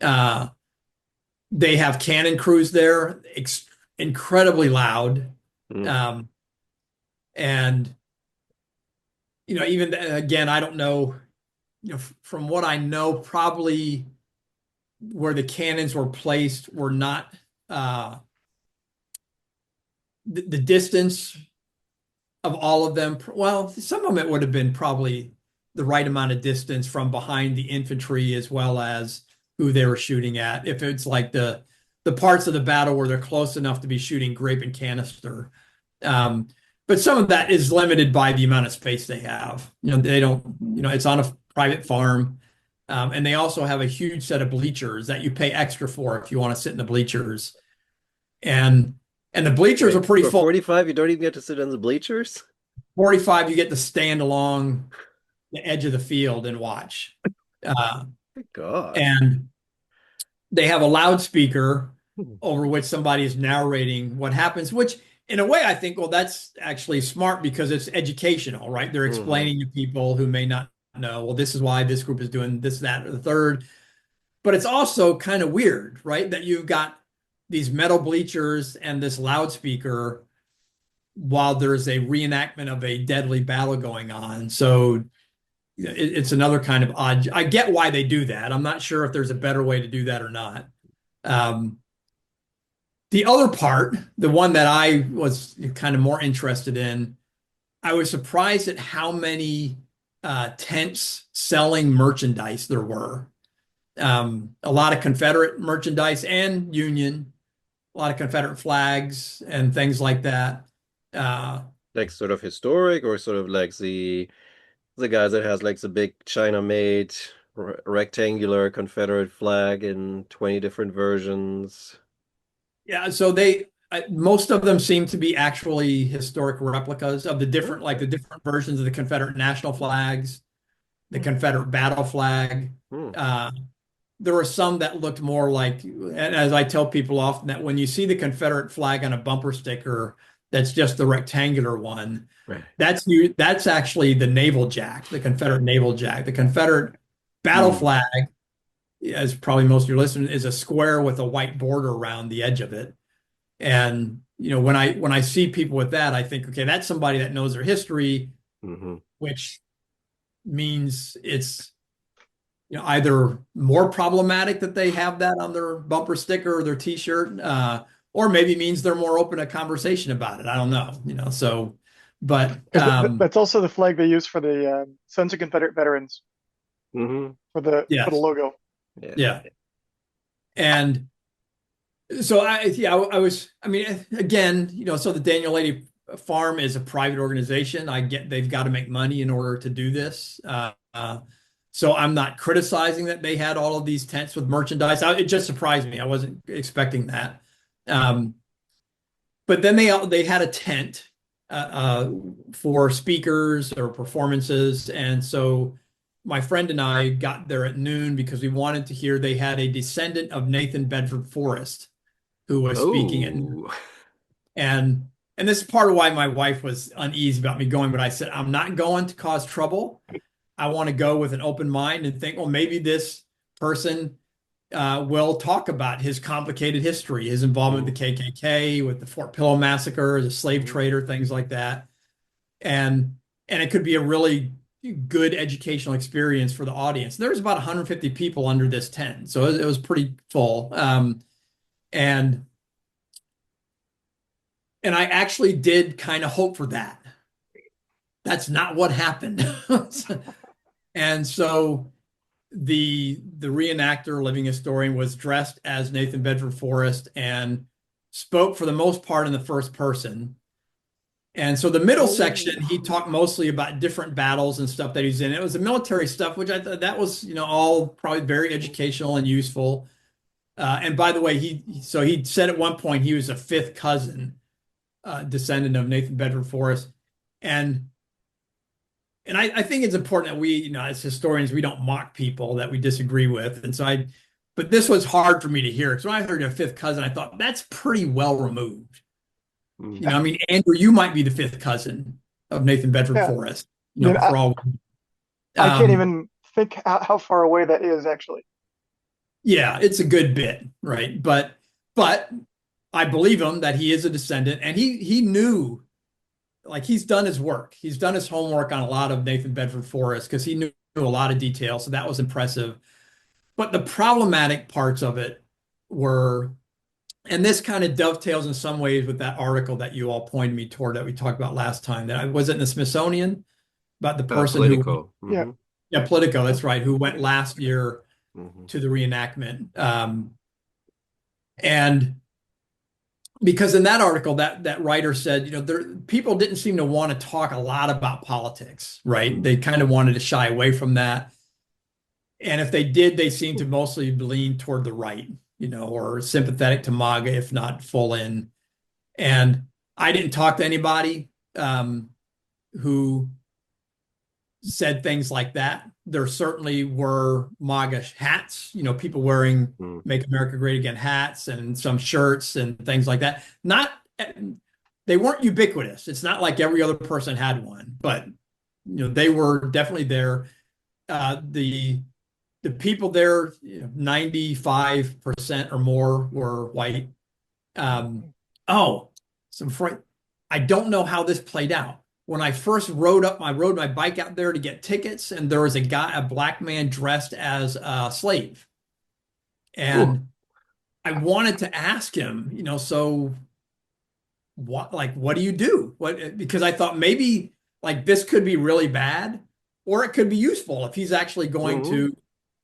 They have cannon crews there, incredibly loud. Mm. And, even again, I don't know, from what I know, probably where the cannons were placed were not the distance of all of them. Well, some of it would have been probably the right amount of distance from behind the infantry as well as who they were shooting at. If it's like the parts of the battle where they're close enough to be shooting grape and canister. But some of that is limited by the amount of space they have. They don't, it's on a private farm. And they also have a huge set of bleachers that you pay extra for if you want to sit in the bleachers. And the bleachers Wait, are pretty for full. 45, you don't even get to sit on the bleachers? 45, you get to stand along the edge of the field and watch. Good God. And they have a loudspeaker Hmm. over which somebody is narrating what happens, which in a way I think, well, that's actually smart because it's educational, right? They're Mhm. explaining to people who may not know, well, this is why this group is doing this, that, or the third. But it's also kind of weird, right? That you've got these metal bleachers and this loudspeaker while there's a reenactment of a deadly battle going on. So it's another kind of odd. I get why they do that. I'm not sure if there's a better way to do that or not. Um, the other part, the one that I was kind of more interested in, I was surprised at how many tents selling merchandise there were. A lot of Confederate merchandise and Union, a lot of Confederate flags and things like that. Like sort of historic, or sort of like the guys that has like the big China-made rectangular Confederate flag in 20 different versions. Yeah, so most of them seem to be actually historic replicas of the different, like Okay. the different versions of the Confederate national flags. the Confederate battle flag. Hmm. There were some that looked more like, and as I tell people often, that when you see the Confederate flag on a bumper sticker, that's just the rectangular one. Right. That's actually the naval jack, the Confederate naval jack. The Confederate battle Hmm. flag, as probably most of your listeners, is a square with a white border around the edge of it. And when I see people with that, I think, okay, that's somebody that knows their history, Hmm. which means it's either more problematic that they have that on their bumper sticker or their T-shirt, or maybe means they're more open to conversation about it. I don't know, So, but Because that's also the flag they use for the Sons of Confederate Veterans Hmm. for the yes, logo. Yeah. yeah, and so I was. I mean, again, so the Daniel Lady Farm is a private organization. I get they've got to make money in order to do this. So I'm not criticizing that they had all of these tents with merchandise. It just surprised me. I wasn't expecting that. Um, but then they had a tent for speakers or performances, and so my friend and I got there at noon because we wanted to hear. They had a descendant of Nathan Bedford Forrest who was speaking at noon. Oh. And and this is part of why my wife was uneasy about me going, but I said, I'm not going to cause trouble. I want to go with an open mind and think, well, maybe this person will talk about his complicated history, his involvement with Hmm. the KKK, with the Fort Pillow massacre, the slave Hmm. trader, things like that. And and it could be a really good educational experience for the audience. There was about 150 people under this tent, so it was pretty full. And and I actually did kind of hope for that. That's not what happened. And so the reenactor, living historian, was dressed as Nathan Bedford Forrest and spoke for the most part in the first person. And so the middle section, Oh, he talked mostly about different battles and stuff that he's in. It was the military stuff, which I thought that was, all probably very educational and useful. And by the way, he said at one point he was a fifth cousin, descendant of Nathan Bedford Forrest, and I think it's important that we, as historians, we don't mock people that we disagree with. And so but this was hard for me to hear. So when I heard a fifth cousin, I thought that's pretty well removed. Hmm. I mean, Andrew, you might be the fifth cousin of Nathan Bedford yeah. Forrest, I mean, for all. I can't Um, even think how far away that is actually. yeah, it's a good bit, right? But I believe him that he is a descendant, and he knew, like, he's done his work. He's done his homework on a lot of Nathan Bedford Forrest because he knew a lot of detail. So that was impressive. But the problematic parts of it were, and this kind of dovetails in some ways with that article that you all pointed me toward that we talked about last time. That I was it in the Smithsonian about the person who, Politico. Yeah. Hmm. yeah, Politico, that's right, who went last year Hmm. to the reenactment. And because in that article, that writer said, people didn't seem to want to talk a lot about politics, right? They kind of wanted to shy away from that. And if they did, they seemed to mostly lean toward the right, or sympathetic to MAGA, if not full in. And I didn't talk to anybody who said things like that. There certainly were MAGA hats, people wearing Hmm. Make America Great Again hats and some shirts and things like that. They weren't ubiquitous. It's not like every other person had one, but they were definitely there. The people there, 95% or more were white. Um, oh, some fright. I don't know how this played out. When I first rode my bike out there to get tickets, and there was a black man dressed as a slave. Ooh. And I wanted to ask him, so what do you do? Because I thought maybe like this could be really bad, or it could be useful if he's actually going Hmm. to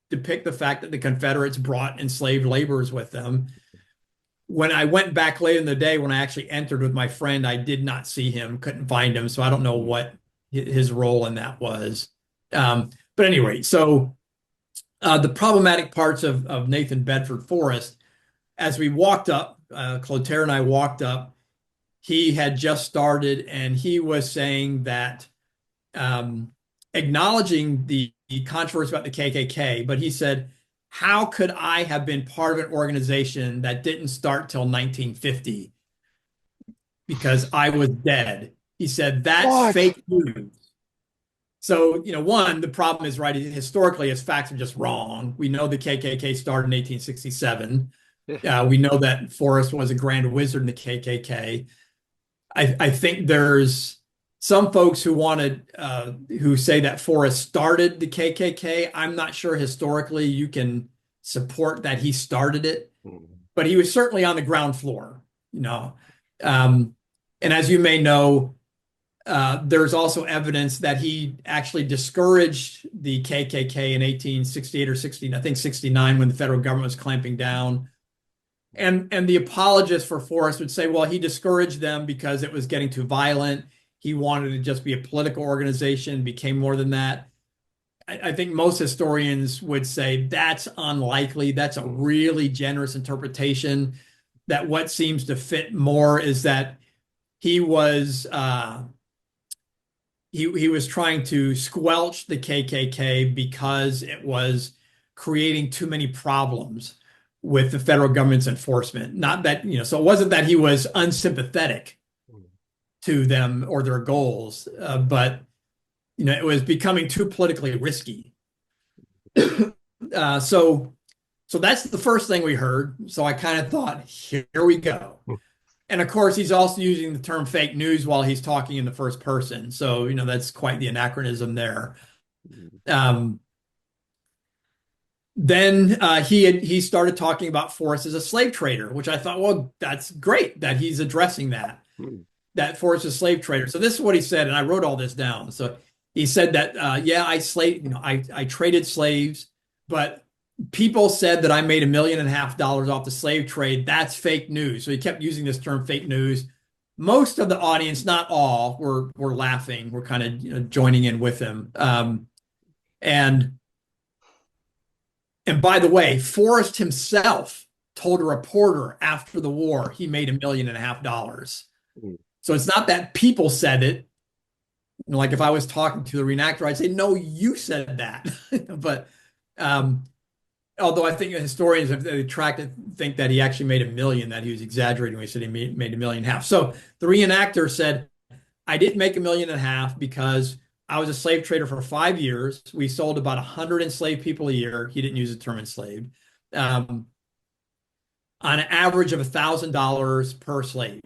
depict the fact that the Confederates brought enslaved laborers with them. When I went back late in the day, when I actually entered with my friend, I did not see him, couldn't find him. So I don't know what his role in that was. But anyway, so the problematic parts of Nathan Bedford Forrest, as we walked up, Clotaire and I walked up, he had just started and he was saying that, acknowledging the controversy about the KKK, but he said, how could I have been part of an organization that didn't start till 1950 because I was dead? He said, that's What? fake news. So, one, the problem is, right, historically, his facts are just wrong. We know the KKK started in 1867. We know that Forrest was a grand wizard in the KKK. I think there's some folks who say that Forrest started the KKK. I'm not sure historically you can support that he started it, but he was certainly on the ground floor, you know. And as you may know, there's also evidence that he actually discouraged the KKK in 1868 or 60, I think 69, when the federal government was clamping down. And the apologists for Forrest would say, well, he discouraged them because it was getting too violent. He wanted to just be a political organization, became more than that. I think most historians would say that's unlikely. That's a really generous interpretation. That what seems to fit more is that he was he was trying to squelch the KKK because it was creating too many problems with the federal government's enforcement. Not that, so it wasn't that he was unsympathetic to them or their goals, but it was becoming too politically risky. So that's the first thing we heard. So I kind of thought, here we go. And of course, he's also using the term fake news while he's talking in the first person. So, that's quite the anachronism there. Then he started talking about Forrest as a slave trader, which I thought, well, that's great that he's addressing that Forrest is a slave trader. So this is what he said, and I wrote all this down. So he said that, I traded slaves, but people said that I made $1.5 million off the slave trade. That's fake news. So he kept using this term fake news. Most of the audience, not all, were laughing. We're kind of joining in with him. And by the way, Forrest himself told a reporter after the war he made $1.5 million. So it's not that people said it. Like if I was talking to the reenactor, I'd say, no, you said that. But although I think historians have think that he actually made $1 million, that he was exaggerating when he said he made $1.5 million. So the reenactor said, I didn't make $1.5 million because I was a slave trader for 5 years. We sold about 100 enslaved people a year. He didn't use the term enslaved. On an average of $1,000 per slave.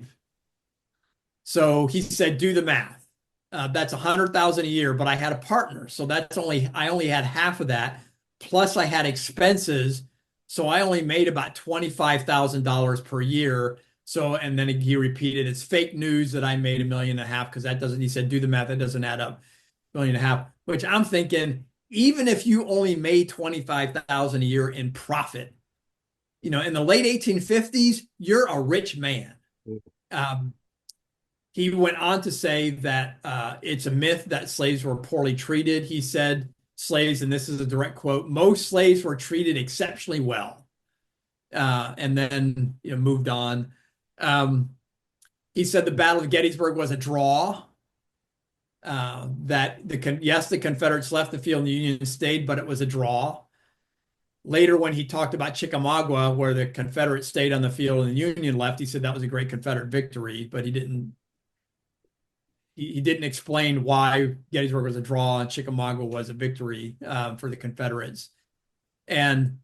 So he said, do the math. That's 100,000 a year, but I had a partner. So I only had half of that. Plus I had expenses. So I only made about $25,000 per year. So, and then he repeated, it's fake news that I made $1.5 million because he said, do the math. That doesn't add up. $1.5 million, which I'm thinking, even if you only made $25,000 a year in profit, in the late 1850s, you're a rich man. He went on to say that it's a myth that slaves were poorly treated. He said slaves, and this is a direct quote, most slaves were treated exceptionally well. And then moved on. He said the Battle of Gettysburg was a draw. That the Confederates left the field and the Union stayed, but it was a draw. Later, when he talked about Chickamauga, where the Confederates stayed on the field and the Union left, he said that was a great Confederate victory, but he didn't explain why Gettysburg was a draw and Chickamauga was a victory for the Confederates. And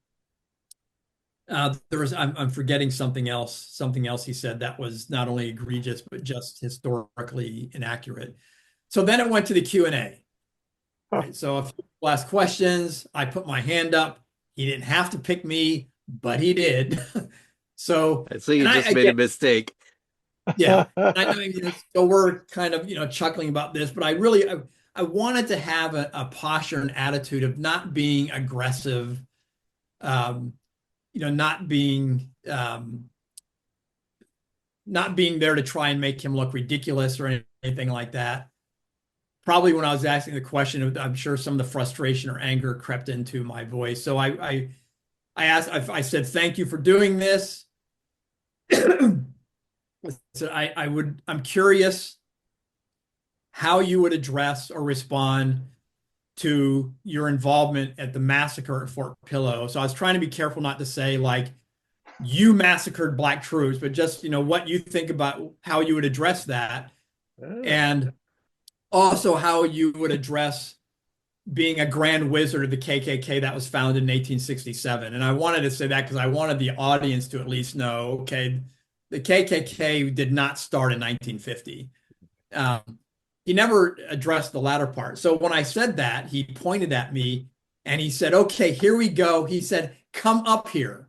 I'm forgetting something else he said that was not only egregious, but just historically inaccurate. So then it went to the Q&A. Right, so if people ask questions, I put my hand up. He didn't have to pick me, but he did. So you just made a mistake. Yeah. So we're kind of, chuckling about this, but I wanted to have a posture and attitude of not being aggressive, not being there to try and make him look ridiculous or anything like that. Probably when I was asking the question, I'm sure some of the frustration or anger crept into my voice. So I said, thank you for doing this. So I'm curious how you would address or respond to your involvement at the massacre at Fort Pillow. So I was trying to be careful not to say like you massacred black troops, but just, what you think about how you would address that, Oh. and also how you would address being a grand wizard of the KKK that was founded in 1867. And I wanted to say that because I wanted the audience to at least know, okay, the KKK did not start in 1950. He never addressed the latter part. So when I said that, he pointed at me and he said, okay, here we go. He said, come up here.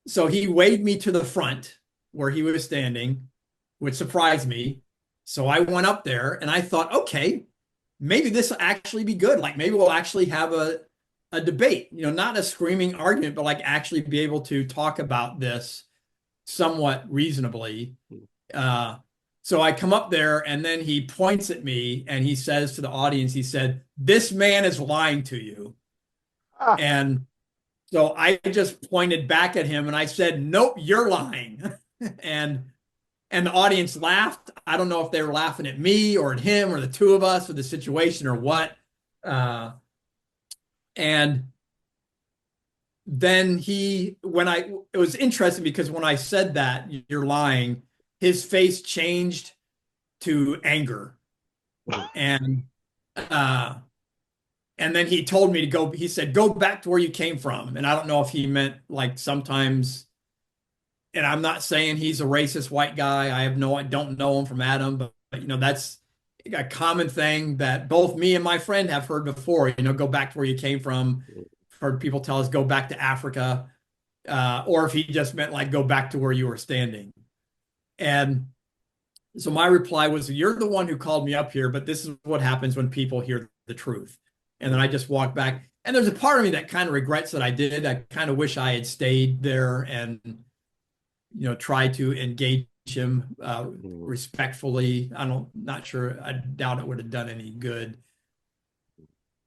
So he waved me to the front where he was standing, which surprised me. So I went up there and I thought, okay, maybe this will actually be good. Like maybe we'll actually have a debate, not a screaming argument, but like actually be able to talk about this somewhat reasonably. So I come up there and then he points at me and he says to the audience, he said, this man is lying to you. Ah, And so I just pointed back at him and I said, nope, you're lying. and the audience laughed. I don't know if they were laughing at me or at him or the two of us or the situation or what. And then it was interesting because when I said that, you're lying, his face changed to anger. And then he told me to go, he said, go back to where you came from. And I don't know if he meant like sometimes, and I'm not saying he's a racist white guy. I don't know him from Adam, but that's a common thing that both me and my friend have heard before, go back to where you came from. Heard people tell us go back to Africa, or if he just meant like go back to where you were standing. And so my reply was, you're the one who called me up here, but this is what happens when people hear the truth. And then I just walked back. And there's a part of me that kind of regrets that I did. I kind of wish I had stayed there and, try to engage him respectfully. Not sure. I doubt it would have done any good.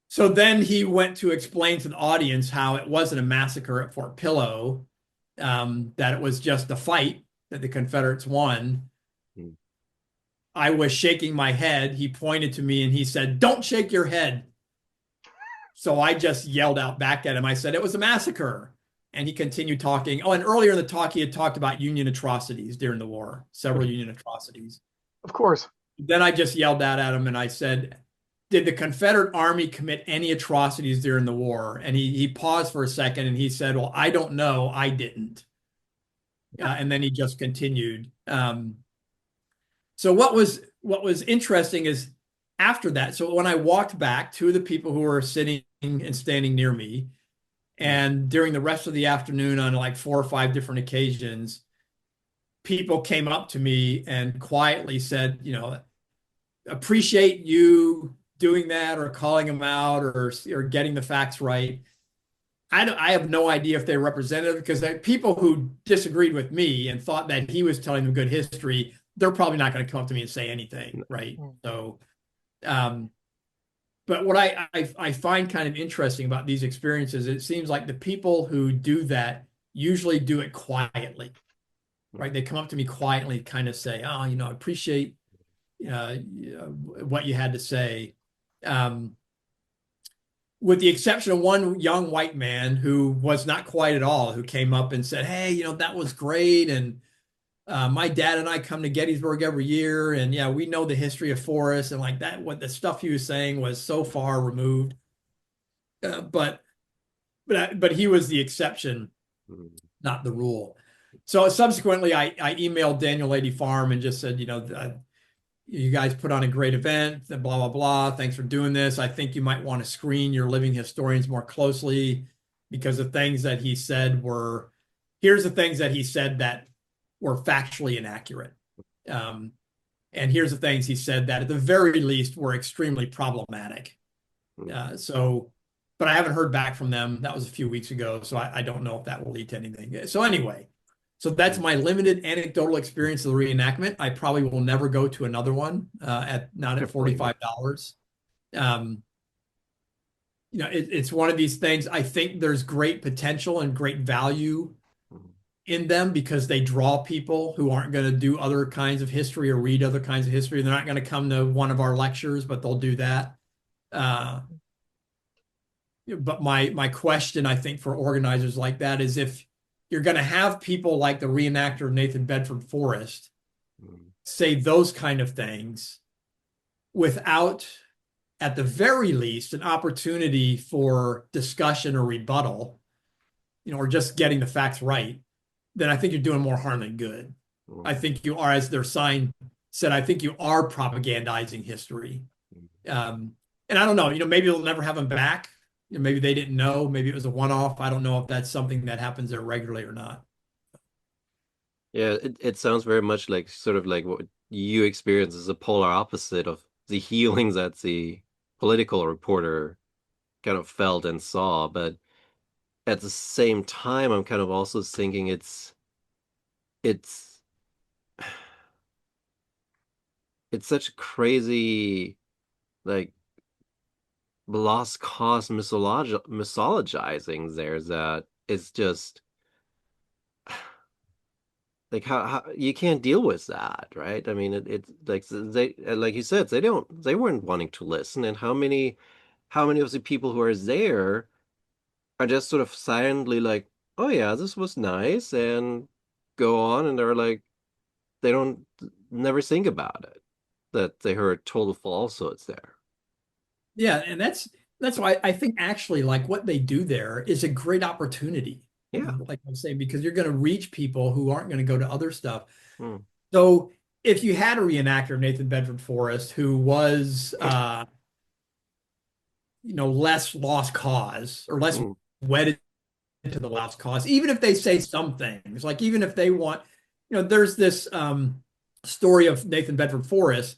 So then he went to explain to the audience how it wasn't a massacre at Fort Pillow, that it was just a fight that the Confederates won. I was shaking my head. He pointed to me and he said, don't shake your head. So I just yelled out back at him. I said, it was a massacre. And he continued talking. Oh, and earlier in the talk, he had talked about Union atrocities during the war, several Union atrocities. of course. Then I just yelled that at him and I said, did the Confederate Army commit any atrocities during the war? And he paused for a second and he said, well, I don't know. I didn't. And then he just continued. So what was interesting is after that, so when I walked back, two of the people who were sitting and standing near me, and during the rest of the afternoon on like 4 or 5 different occasions, people came up to me and quietly said, appreciate you doing that or calling them out or getting the facts right. I have no idea if they're representative because people who disagreed with me and thought that he was telling them good history, they're probably not going to come up to me and say anything, right? So, but what I find kind of interesting about these experiences, it seems like the people who do that usually do it quietly, right? They come up to me quietly, kind of say, "Oh, I appreciate what you had to say." With the exception of one young white man who was not quite at all, who came up and said, "Hey, that was great, and my dad and I come to Gettysburg every year, and yeah, we know the history of Forrest and like that. What the stuff he was saying was so far removed, but he was the exception, not the rule." So subsequently, I emailed Daniel Lady Farm and just said, you guys put on a great event, blah, blah, blah. Thanks for doing this. I think you might want to screen your living historians more closely because the things that he said here's the things that he said that were factually inaccurate. And here's the things he said that at the very least were extremely problematic. But I haven't heard back from them. That was a few weeks ago. So I don't know if that will lead to anything. So anyway, so that's my limited anecdotal experience of the reenactment. I probably will never go to another one not at $45. It's one of these things. I think there's great potential and great value in them because they draw people who aren't going to do other kinds of history or read other kinds of history. They're not going to come to one of our lectures, but they'll do that. Uh, but my question, I think, for organizers like that is if you're going to have people like the reenactor Nathan Bedford Forrest Mm. say those kind of things without, at the very least, an opportunity for discussion or rebuttal, or just getting the facts right, then I think you're doing more harm than good. I Mm. think you are, as their sign said, I think you are propagandizing history. Um, and I don't know, maybe you'll never have them back. Maybe they didn't know. Maybe it was a one-off. I don't know if that's something that happens there regularly or not. Yeah, it sounds very much like sort of like what you experience as a polar opposite of the healings that the political reporter kind of felt and saw. But at the same time, I'm kind of also thinking it's it's such crazy like lost cause mythologizing there that it's just like how you can't deal with that, right? I mean, it's like they like you said, they weren't wanting to listen, and how many of the people who are there are just sort of silently like, oh yeah, this was nice, and go on, and they're like they don't never think about it that they heard total falsehoods there. Yeah, and that's why I think actually like what they do there is a great opportunity. Yeah. Like I'm saying, because you're going to reach people who aren't going to go to other stuff. Mm, So if you had a reenactor, Nathan Bedford Forrest, who was less lost cause or less mm, wedded to the lost cause, even if they say some things, like even if they want, there's this story of Nathan Bedford Forrest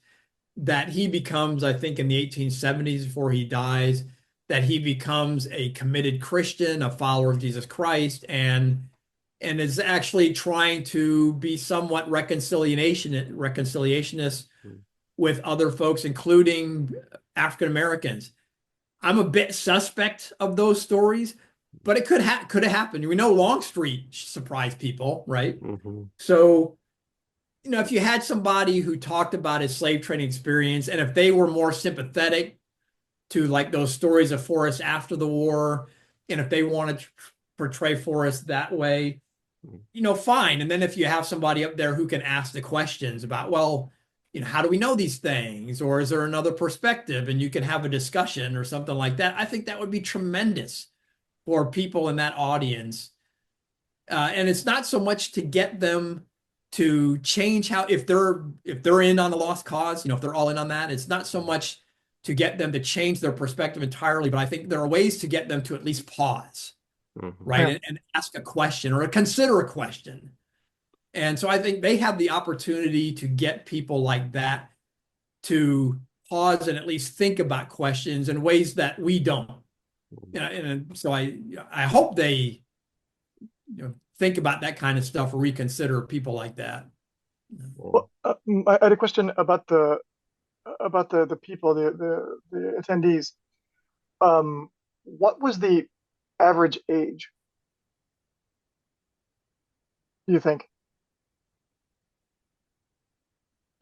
that he becomes, I think, in the 1870s before he dies, that he becomes a committed Christian, a follower of Jesus Christ, and is actually trying to be somewhat reconciliationist mm, with other folks, including African Americans. I'm a bit suspect of those stories, but it could have happened. We know Longstreet surprised people, right? mhm, So if you had somebody who talked about his slave trading experience, and if they were more sympathetic to like those stories of Forrest after the war, and if they wanted to portray Forrest that way, mm, fine. And then if you have somebody up there who can ask the questions about, well, how do we know these things? Or is there another perspective? And you can have a discussion or something like that. I think that would be tremendous for people in that audience. And it's not so much to get them to change how if they're in on the lost cause, if they're all in on that, it's not so much to get them to change their perspective entirely, but I think there are ways to get them to at least pause, mhm, right? Yeah. And ask a question or consider a question. And so I think they have the opportunity to get people like that to pause and at least think about questions in ways that we don't. And so I hope they think about that kind of stuff or reconsider people like that. mm. Well, I had a question about the people, the attendees. What was the average age, do you think?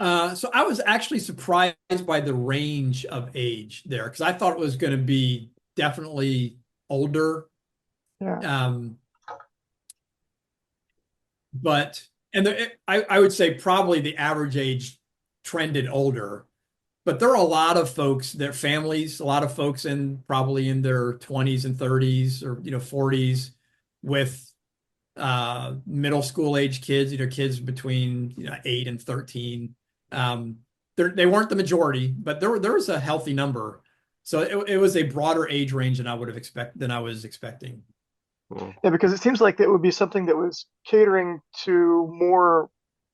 So I was actually surprised by the range of age there because I thought it was going to be definitely older. Yeah. Um, but I would say probably the average age trended older. But there are a lot of folks, their families, a lot of folks in probably in their 20s and 30s or 40s with middle school age kids, kids between 8 and 13. Um, they weren't the majority, but there was a healthy number. So it was a broader age range than I was expecting. Mm. Yeah, because it seems like it would be something that was catering to more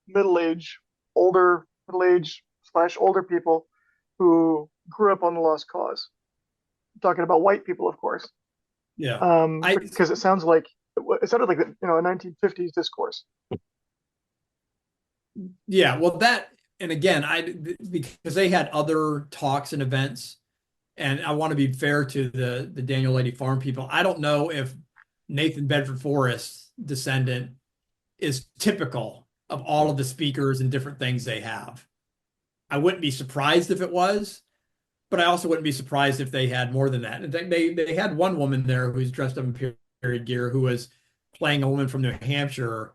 middle age, middle age slash older people who grew up on the Lost Cause. I'm talking about white people, of course, Yeah. I because it sounded like a 1950s discourse. Yeah, well that and again, because they had other talks and events, and I want to be fair to the Daniel Lady Farm people. I don't know if Nathan Bedford Forrest descendant is typical of all of Mm. the speakers and different things they have. I wouldn't be surprised if it was, but I also wouldn't be surprised if they had more than that. And they had one woman there who's dressed up in period gear who was playing a woman from New Hampshire.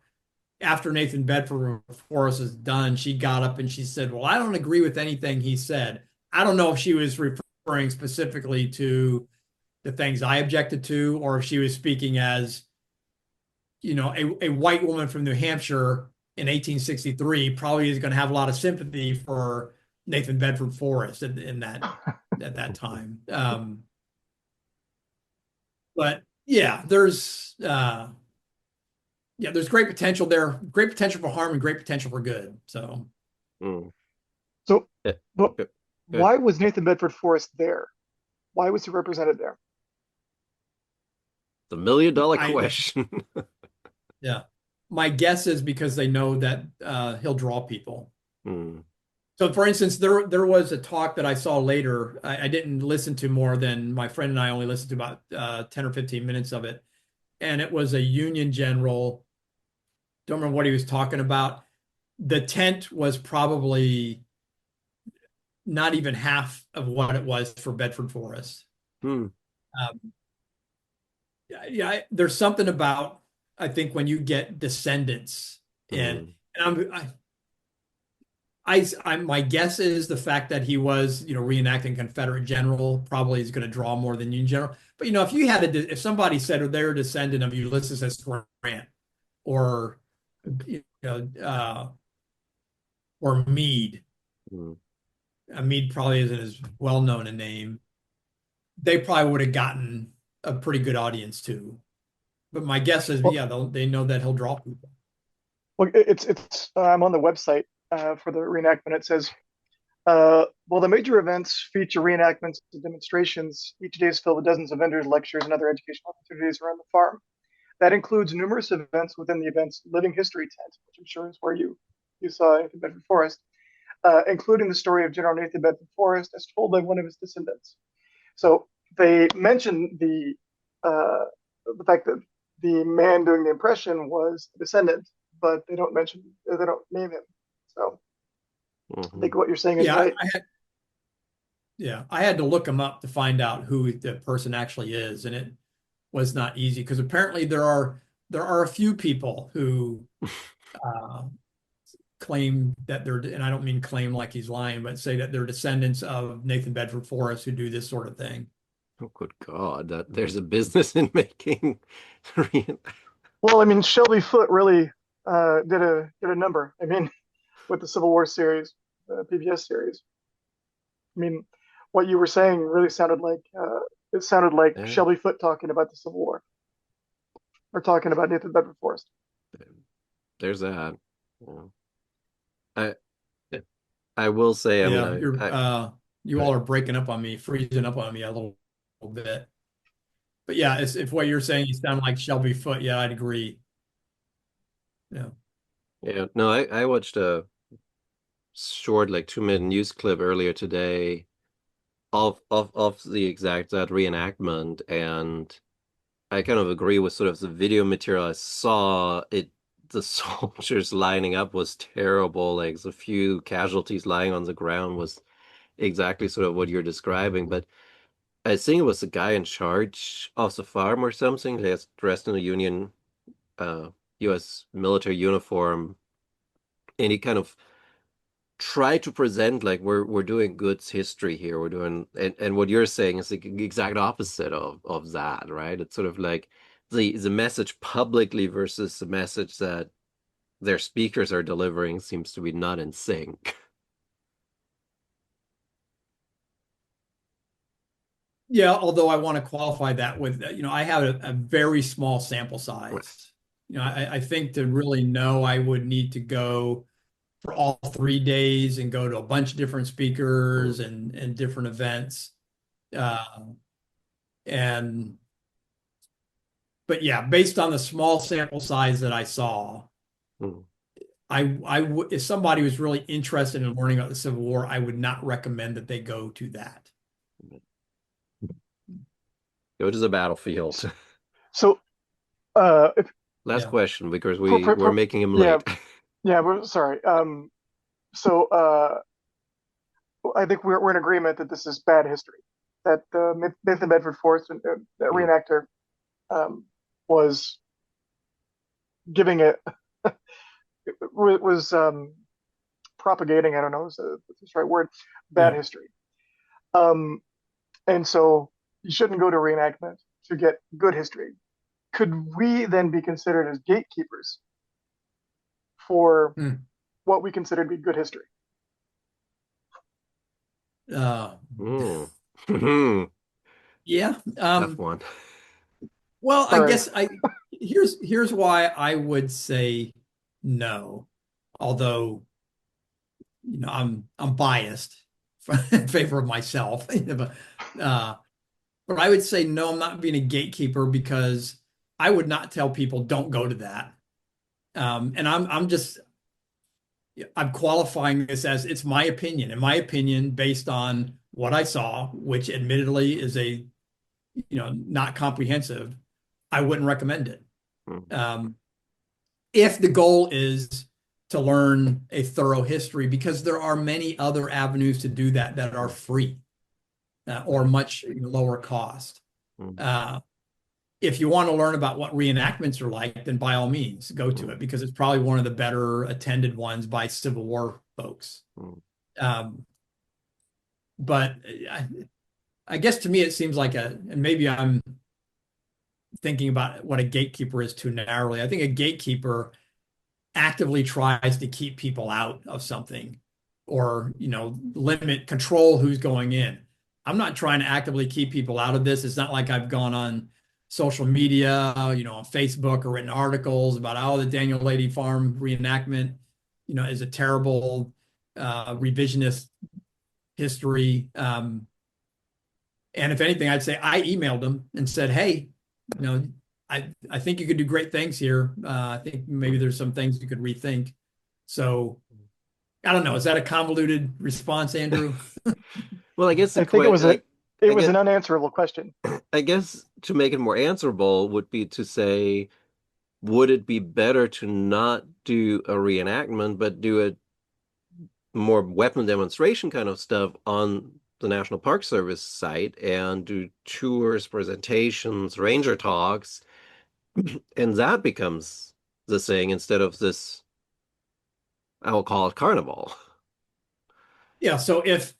After Nathan Bedford Forrest was done, she got up and she said, "Well, I don't agree with anything he said." I don't know if she was referring specifically to the things I objected to, or if she was speaking as, a white woman from New Hampshire in 1863 probably is going to have a lot of sympathy for Nathan Bedford Forrest in that at that time. But yeah, there's great potential there, great potential for harm and great potential for good. So Mm. So, Yeah. but Good. Good. why was Nathan Bedford Forrest there? Why was he represented there? The $1 million I question. yeah, my guess is because they know that he'll draw people. Hmm. So, for instance, there was a talk that I saw later. I didn't listen to more than my friend and I only listened to about 10 or 15 minutes of it. And it was a Union general. Don't remember what he was talking about. The tent was probably not even half of what it was for Bedford Forrest. Hmm. Um, yeah, there's something about, I think, when you get descendants in, Hmm. and my guess is the fact that he was, reenacting Confederate general probably is going to draw more than Union general. But if somebody said, they're a descendant of Ulysses S. Grant or you know or Meade, Hmm. Meade probably isn't as well known a name. They probably would have gotten a pretty good audience too. But my guess is, Well, yeah, they know that he'll draw people. it's I'm on the website for the reenactment. It says, while the major events feature reenactments and demonstrations, each day is filled with dozens of vendors, lectures, and other educational opportunities around the farm. That includes numerous events within the event's living history tent, which I'm sure is where you saw Nathan Bedford Forrest, including the story of General Nathan Bedford Forrest as told by one of his descendants. So they mention uh, the fact that the man doing the impression was a descendant, but they don't name him. So I Hmm. think what you're saying is Yeah, right. I had to look him up to find out who the person actually is, and it was not easy because apparently there are a few people who uh, claim that and I don't mean claim like he's lying, but say that they're descendants of Nathan Bedford Forrest who do this sort of thing. Oh, good God, that there's a business in making. Well, I mean, Shelby Foote really did a number. I mean, with the Civil War series, the PBS series. I mean, what you were saying really sounded like it sounded like Yeah, Shelby Foote talking about the Civil War or talking about Nathan Bedford Forrest. there's that. Yeah. I I will say, I mean, Yeah, you I all are breaking up on me, freezing up on me a little bit. But yeah, if what you're saying you sound like Shelby Foote, yeah, I'd agree. Yeah. yeah, no, I watched a short, like 2 minute news clip earlier today of the exact that reenactment, and I kind of agree with sort of the video material I saw. The soldiers lining up was terrible. Like the few casualties lying on the ground was exactly sort of what you're describing. But I think it was the guy in charge of the farm or something. He was dressed in a Union, uh, U.S. military uniform, and he kind of tried to present like we're doing goods history here. We're doing, and what you're saying is the exact opposite of that, right? It's sort of like the message publicly versus the message that their speakers are delivering seems to be not in sync. Yeah, although I want to qualify that with, I have a very small sample size. I think to really know, I would need to go for all 3 days and go to a bunch of different speakers Mm, and different events. Uh, and but yeah, based on the small sample size that I saw, mm. if somebody was really interested in learning about the Civil War, I would not recommend that they go to that. Go to the battlefield. So, if, Last Yeah. question because for, we're for, making him yeah, late. yeah, we're sorry. So, I think we're in agreement that this is bad history. That Myth and Bedford Forrest and the Mm. reenactor was giving it was propagating. I don't know, is the right word. Bad Yeah. history. Um, and so you shouldn't go to reenactment to get good history. Could we then be considered as gatekeepers for Hmm. what we consider to be good history? Uh, Mm. yeah. Tough one. Well, I Sorry. guess here's why I would say no. Although, I'm biased in favor of myself. Uh, but I would say no, I'm not being a gatekeeper because I would not tell people don't go to that. And I'm qualifying this as it's my opinion. In my opinion, based on what I saw, which admittedly is not comprehensive, I wouldn't recommend it. Mm. Um, if the goal is to learn a thorough history, because there are many other avenues to do that that are free or much lower cost. Mm. Uh, if you want to learn about what reenactments are like, then by all means go to Mm. it because it's probably one of the better attended ones by Civil War folks. Mm. Um, but I guess to me it seems like and maybe I'm thinking about what a gatekeeper is too narrowly. I think a gatekeeper actively tries to keep people out of something or, limit control who's going in. I'm not trying to actively keep people out of this. It's not like I've gone on social media, on Facebook or written articles about how the Daniel Lady Farm reenactment, is a terrible revisionist history. And if anything, I'd say I emailed them and said, hey, you know, I think you could do great things here. I think maybe there's some things you could rethink. So I don't know. Is that a convoluted response, Andrew? Well, I guess the I think que it I was guess an unanswerable question. I guess to make it more answerable would be to say, would it be better to not do a reenactment, but do a more weapon demonstration kind of stuff on the National Park Service site and do tours, presentations, ranger talks, and that becomes the thing instead of this, I will call it carnival. Yeah. So if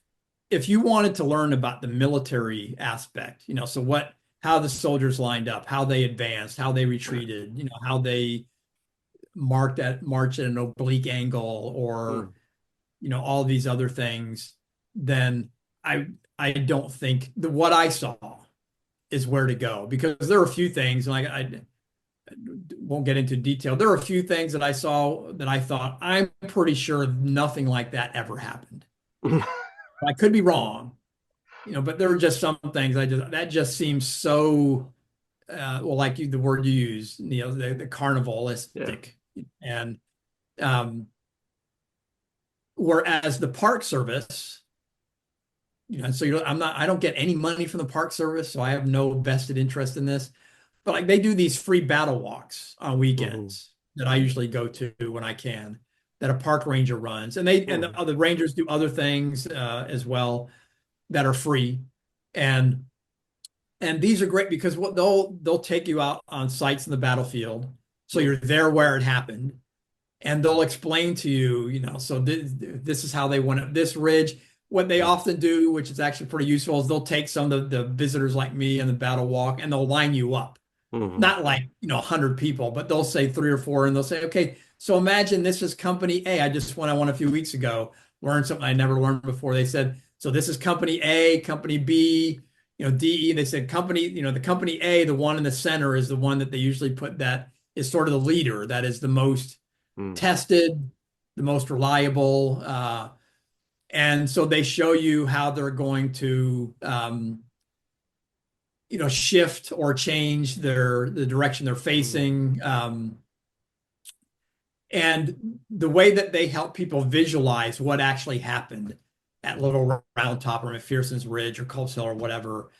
you wanted to learn about the military aspect, so how the soldiers lined up, how they advanced, how they retreated, how they march at an oblique angle or Hmm. all these other things, then I I don't think what I saw is where to go because there are a few things, and I won't get into detail. There are a few things that I saw that I thought I'm pretty sure nothing like that ever happened. I could be wrong, but there were just some things that just seems so well, like the word you use, the Yeah. carnivalistic, and um, whereas the Park Service. So I don't get any money from the Park Service, so I have no vested interest in this. But like they do these free battle walks on Hmm. weekends that I usually go to when I can, that a park ranger runs, and the Hmm. other rangers do other things as well that are free, and these are great because what they'll take you out on sites in the battlefield, so you're there where it happened, and they'll explain to you, so this is how they went up this ridge. What they often do, which is actually pretty useful, is they'll take some of the visitors like me in the battle walk and they'll line you up. Hmm. Not like, 100 people, but they'll say three or four and they'll say, okay, so imagine this is company A. I just went on one a few weeks ago, learned something I never learned before. They said, so this is company A, company B, DE. They said company, the company A, the one in the center is the one that they usually put that is sort of the leader, that is the most Hmm. tested, the most reliable. And so they show you how they're going to, shift or change the direction they're Hmm. facing. And the way that they help people visualize what actually happened at Little Round Top or McPherson's Ridge or Culp's Hill or whatever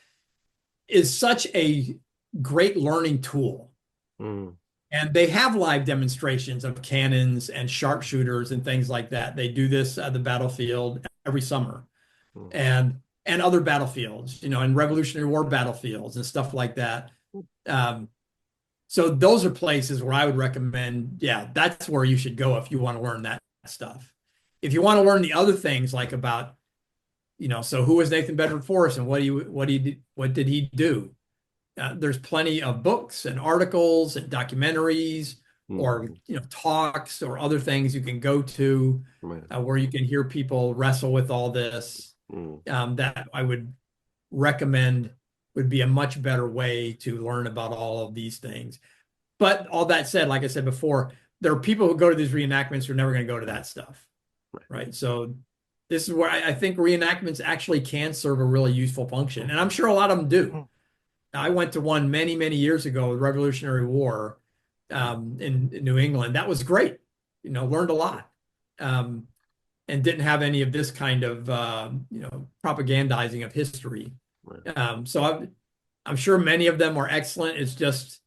is such a great learning tool. Hmm. And they have live demonstrations of cannons and sharpshooters and things like that. They do this at the battlefield every summer. Mm. and other battlefields, and Revolutionary War battlefields and stuff like that. So those are places where I would recommend, yeah, that's where you should go if you want to learn that stuff. If you want to learn the other things like about, so who was Nathan Bedford Forrest and what did he do? There's plenty of books and articles and documentaries or Mm. talks or other things you can go to Right. where you can hear people wrestle with all this. Mm. That I would recommend would be a much better way to learn about all of these things. But all that said, like I said before, there are people who go to these reenactments who are never going to go to that stuff, right? So this is where I think reenactments actually can serve a really useful function, and I'm sure a lot of them do. I went to one many, many years ago, the Revolutionary War in New England. That was great. Learned a lot, and didn't have any of this kind of propagandizing of history. So I'm sure many of them are excellent. It's just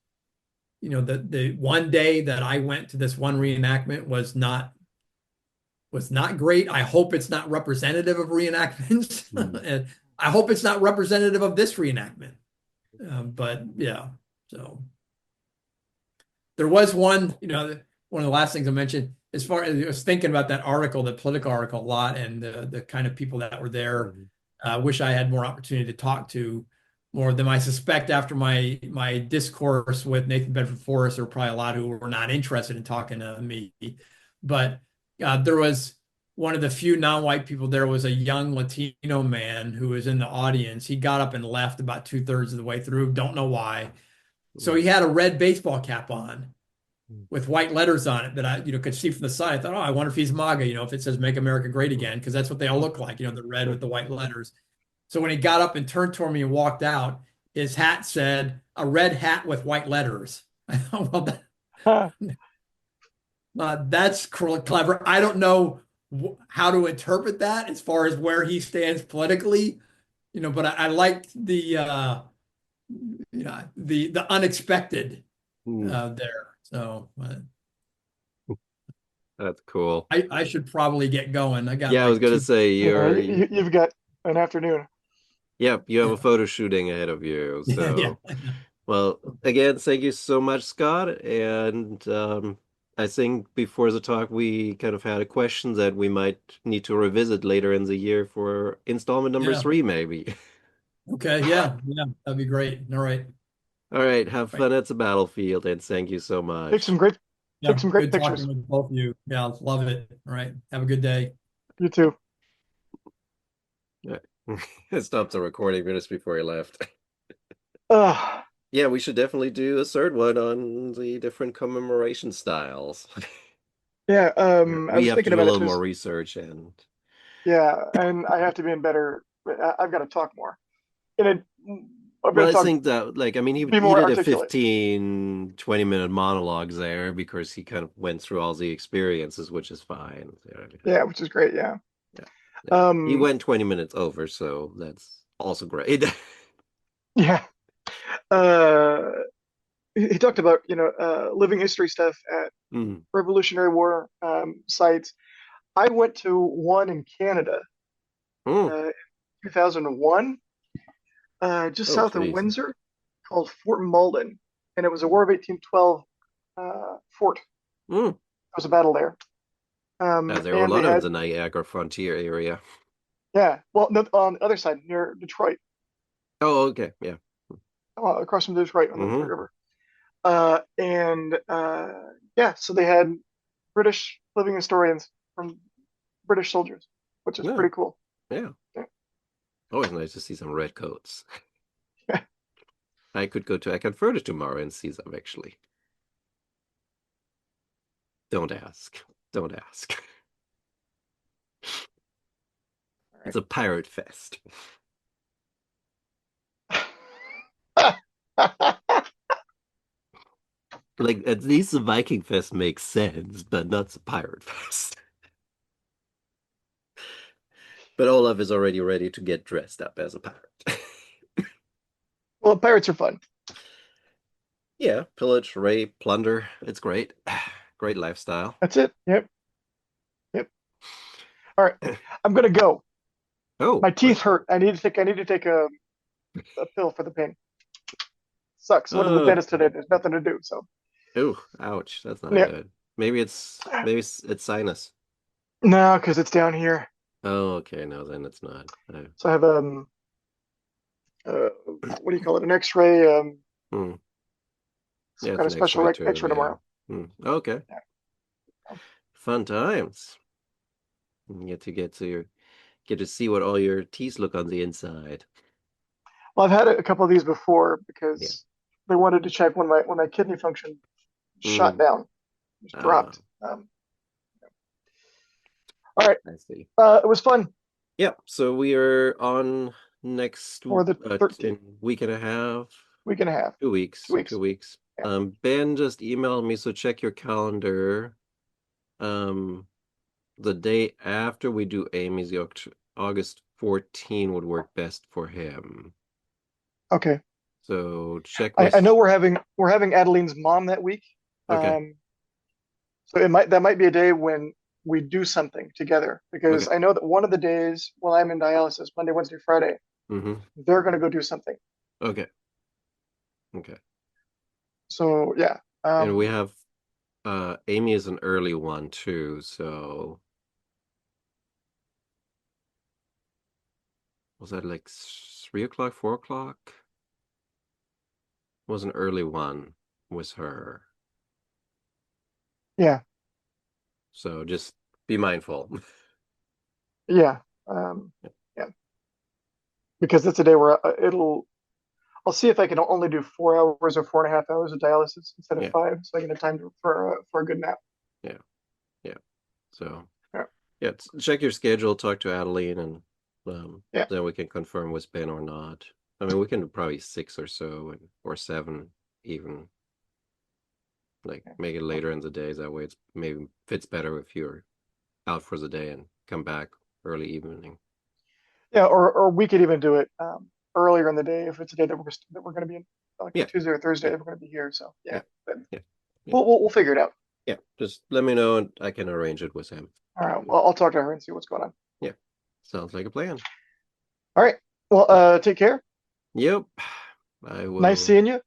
the one day that I went to this one reenactment was not great. I hope it's not representative of reenactments, and I hope it's not representative of this reenactment. But yeah, so there was one, one of the last things I mentioned, as far as I was thinking about that article, the Politico article a lot, and the kind of people that were there. I wish I had more opportunity to talk to more of them. I suspect after my discourse with Nathan Bedford Forrest, there were probably a lot who were not interested in talking to me. But there was one of the few non-white people there was a young Latino man who was in the audience. He got up and left about 2/3 of the way through. Don't know why. So he had a red baseball cap on with white letters on it that I, could see from the side. I thought, oh, I wonder if he's MAGA, if it says "Make America Great Again," because that's what they all look like, the red with the white letters. So when he got up and turned toward me and walked out, his hat said "a red hat with white letters." I thought, well, that's clever. I don't know how to interpret that as far as where he stands politically, but I like the unexpected there. So That's cool. I should probably get going. I got Yeah, I was like gonna two. say You've got an afternoon. yeah, you have Yeah, a photo shooting ahead of you. yeah, So, well, again, thank you so much, Scott. And I think before the talk, we kind of had a question that we might need to revisit later in the year for installment number yeah. 3, maybe. Okay, yeah, that'd be great. All right, All right, have right. fun at the battlefield, and thank you so Take some much. great, take Yeah, some great good talking pictures. with both of you. Yeah, love it. All right, have a good day. You too. Yeah. I stopped the recording minutes before he left. Uh, Yeah, we should definitely do a third one on the different commemoration styles. yeah. I We was have to thinking do a about it little too. more research and Yeah, and I have to be in better. I've got to talk more. And I've got well, to I talk, think that like I mean be he more did a articulate. 15, 20-minute monologues there because he kind of went through all the experiences, which is fine. Yeah, which is great. Yeah. Yeah. Yeah. He Um, went 20 minutes over, so that's also great. yeah. Uh, he talked about living history stuff at Mm. Revolutionary War sites. I went to one in Canada, Mm. 2001, just Oh, south of please. Windsor, called Fort Malden, and it was a War of 1812 fort. Mm. There was a battle there, There were a and they lot of had the Niagara frontier area. yeah. Well, no, on the other side near Detroit, Oh, okay. Yeah. across from Detroit on the Detroit Hmm. River, and yeah, so they had British living historians from British soldiers, which is Yeah. pretty cool. Yeah. Yeah. Always nice to see some red coats. I could go to Eckernförde tomorrow and see them actually. Don't ask. Don't ask. It's a pirate fest. All right. Like at least the Viking fest makes sense, but not the pirate fest. But Olaf is already ready to get dressed up as a pirate. Well, pirates are fun. Yeah, pillage, rape, plunder. It's great. Great lifestyle. That's it. Yep. Yep. All right. I'm gonna go. Oh, My teeth hurt. I need to take a pill for the pain. Sucks. I went to the uh, dentist today. There's nothing to do. So oh, ouch. That's not yeah, good. Maybe it's sinus. no, because it's down here. Oh, okay. No, then it's not. So I have what do you call it? An X-ray, Hmm. some Yeah, it's kind an of special X-ray too. X-ray Yeah. tomorrow. Hmm. Okay. Yeah. Fun times. You get to see what all your teeth look on the inside. Well, I've had a couple of these before Yeah. because they wanted to check when my kidney function shot Mm. down, just Uh, dropped. All right, I see. it was fun Yeah. So we are on next for the in 13th week and a half, week and a half, 2 2 weeks. 2 weeks. Yeah. Ben just emailed me, so check your calendar. Um, the day after we do Amy's, August 14 would work best for him. Okay. So check I with. know we're having Adeline's mom that week. Okay. Um, so that might be a day when we do something together because Okay. I know that one of the days while I'm in dialysis, Monday, Wednesday, Friday, Mm-hmm. they're gonna go do something. Okay. Okay. So yeah. And we have Amy is an early one too, so was that like 3 o'clock, 4 o'clock? Was an early one with her. Yeah. So just be mindful. Yeah. Yeah. Because that's a day where I'll see if I can only do 4 hours or 4.5 hours of dialysis instead of Yeah, 5, so I can have time for a good nap. yeah, yeah. So Yeah. yeah, check your schedule, talk to Adeline, and Yeah. then we can confirm with Ben or not. I mean, we can do probably six or so, or seven even. Like make it later in the days. That way, it's maybe fits better if you're out for the day and come back early evening. Yeah. Or we could even do it earlier in the day if it's a day that we're going to be in, like a Yeah, Tuesday or Thursday yeah, that we're going to be here. So yeah, yeah, but yeah, yeah, we'll figure it out. yeah. Just let me know and I can arrange it with him. All right. Well, I'll talk to her and see what's going on. Yeah, sounds like a plan. All right. Well, take care. Yep, I Nice will. seeing you.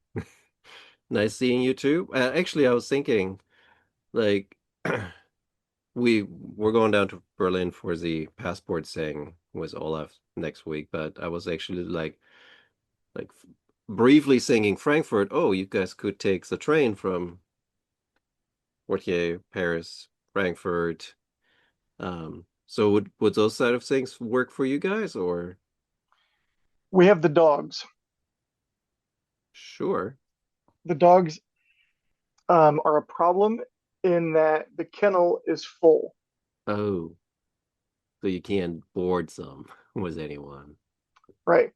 Nice seeing you too. Actually, I was thinking, like, we're going down to Berlin for the passport thing with Olaf next week, but I was actually like briefly thinking Frankfurt. Oh, you guys could take the train from Poitiers, Paris, Frankfurt. So would those side of things work for you guys, or We have the dogs. sure? The dogs are a problem in that the kennel is full. Oh, so you can't board them with anyone. Right.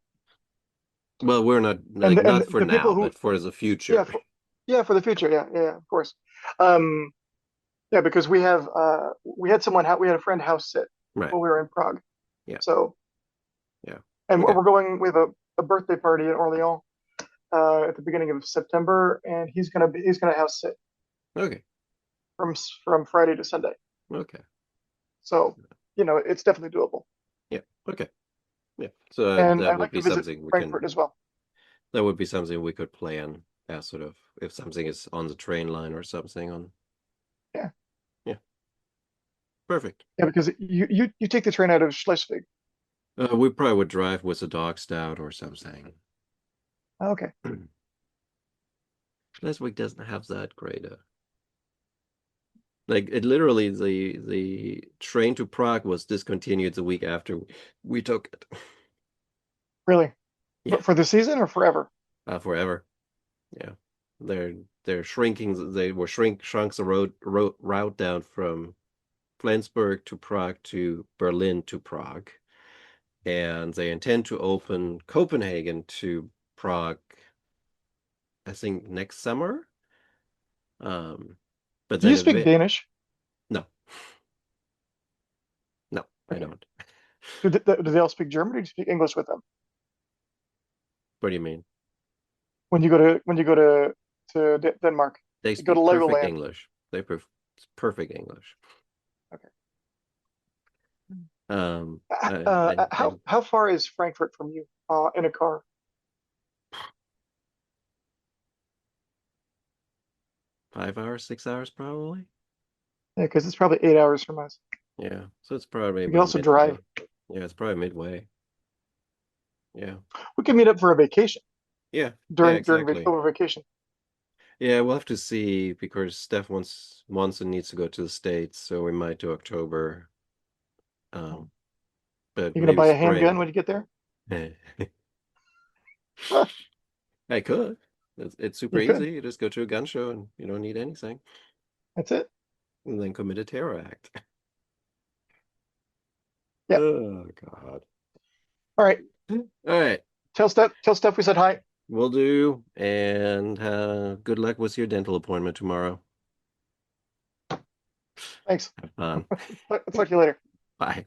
Well, we're not And like not for the people now, who but for the yeah future. yeah for the future of course. Um, yeah, because we had we had a friend house sit Right. while we were in Prague. Yeah. So Yeah. and Okay. we're going with a birthday party in Orléans at the beginning of September, and he's gonna house sit Okay. from Friday to Sunday. Okay. So it's definitely doable. Yeah. Okay. Yeah. So And that I'd would like be to visit something we Frankfurt can. as well. That would be something we could plan as sort of if something is on the train line or something on. Yeah, Yeah. Perfect. yeah, because you take the train out of Schleswig. We probably would drive with a dog stout or something. Okay, Schleswig doesn't have that great like it literally the train to Prague was discontinued the week after we took it. really? Yeah, But for the season or forever? forever. Yeah, they're they're shrinking. They were shrunk the route down from Flensburg to Prague to Berlin to Prague, and they intend to open Copenhagen to Prague, I think next summer. Um, but Do then you speak it Danish? no, no, I Okay. don't. Do they all speak German, or do you speak English with them What do you mean? when you go to Denmark? They You go to speak perfect Legoland. English. They perfect English. Okay. How far is Frankfurt from you in a car? 5 hours, 6 hours probably. Yeah, because it's probably 8 hours from us. Yeah, so it's probably We can about also drive. midway. Yeah, it's probably midway. Yeah, We can meet up for a vacation yeah, yeah, during exactly. over vacation. Yeah, we'll have to see because Steph wants and needs to go to the States, so we might do October, um, but You're gonna maybe buy a handgun spring. when you get there? I could. It's super You could. easy. You just go to a gun show and you don't need anything, That's it. and then commit a terror act. Yeah. Oh God. All right. All right, Tell Steph we said hi. will do. And good luck with your dental appointment tomorrow. Thanks. Have fun. Talk to you later. Bye.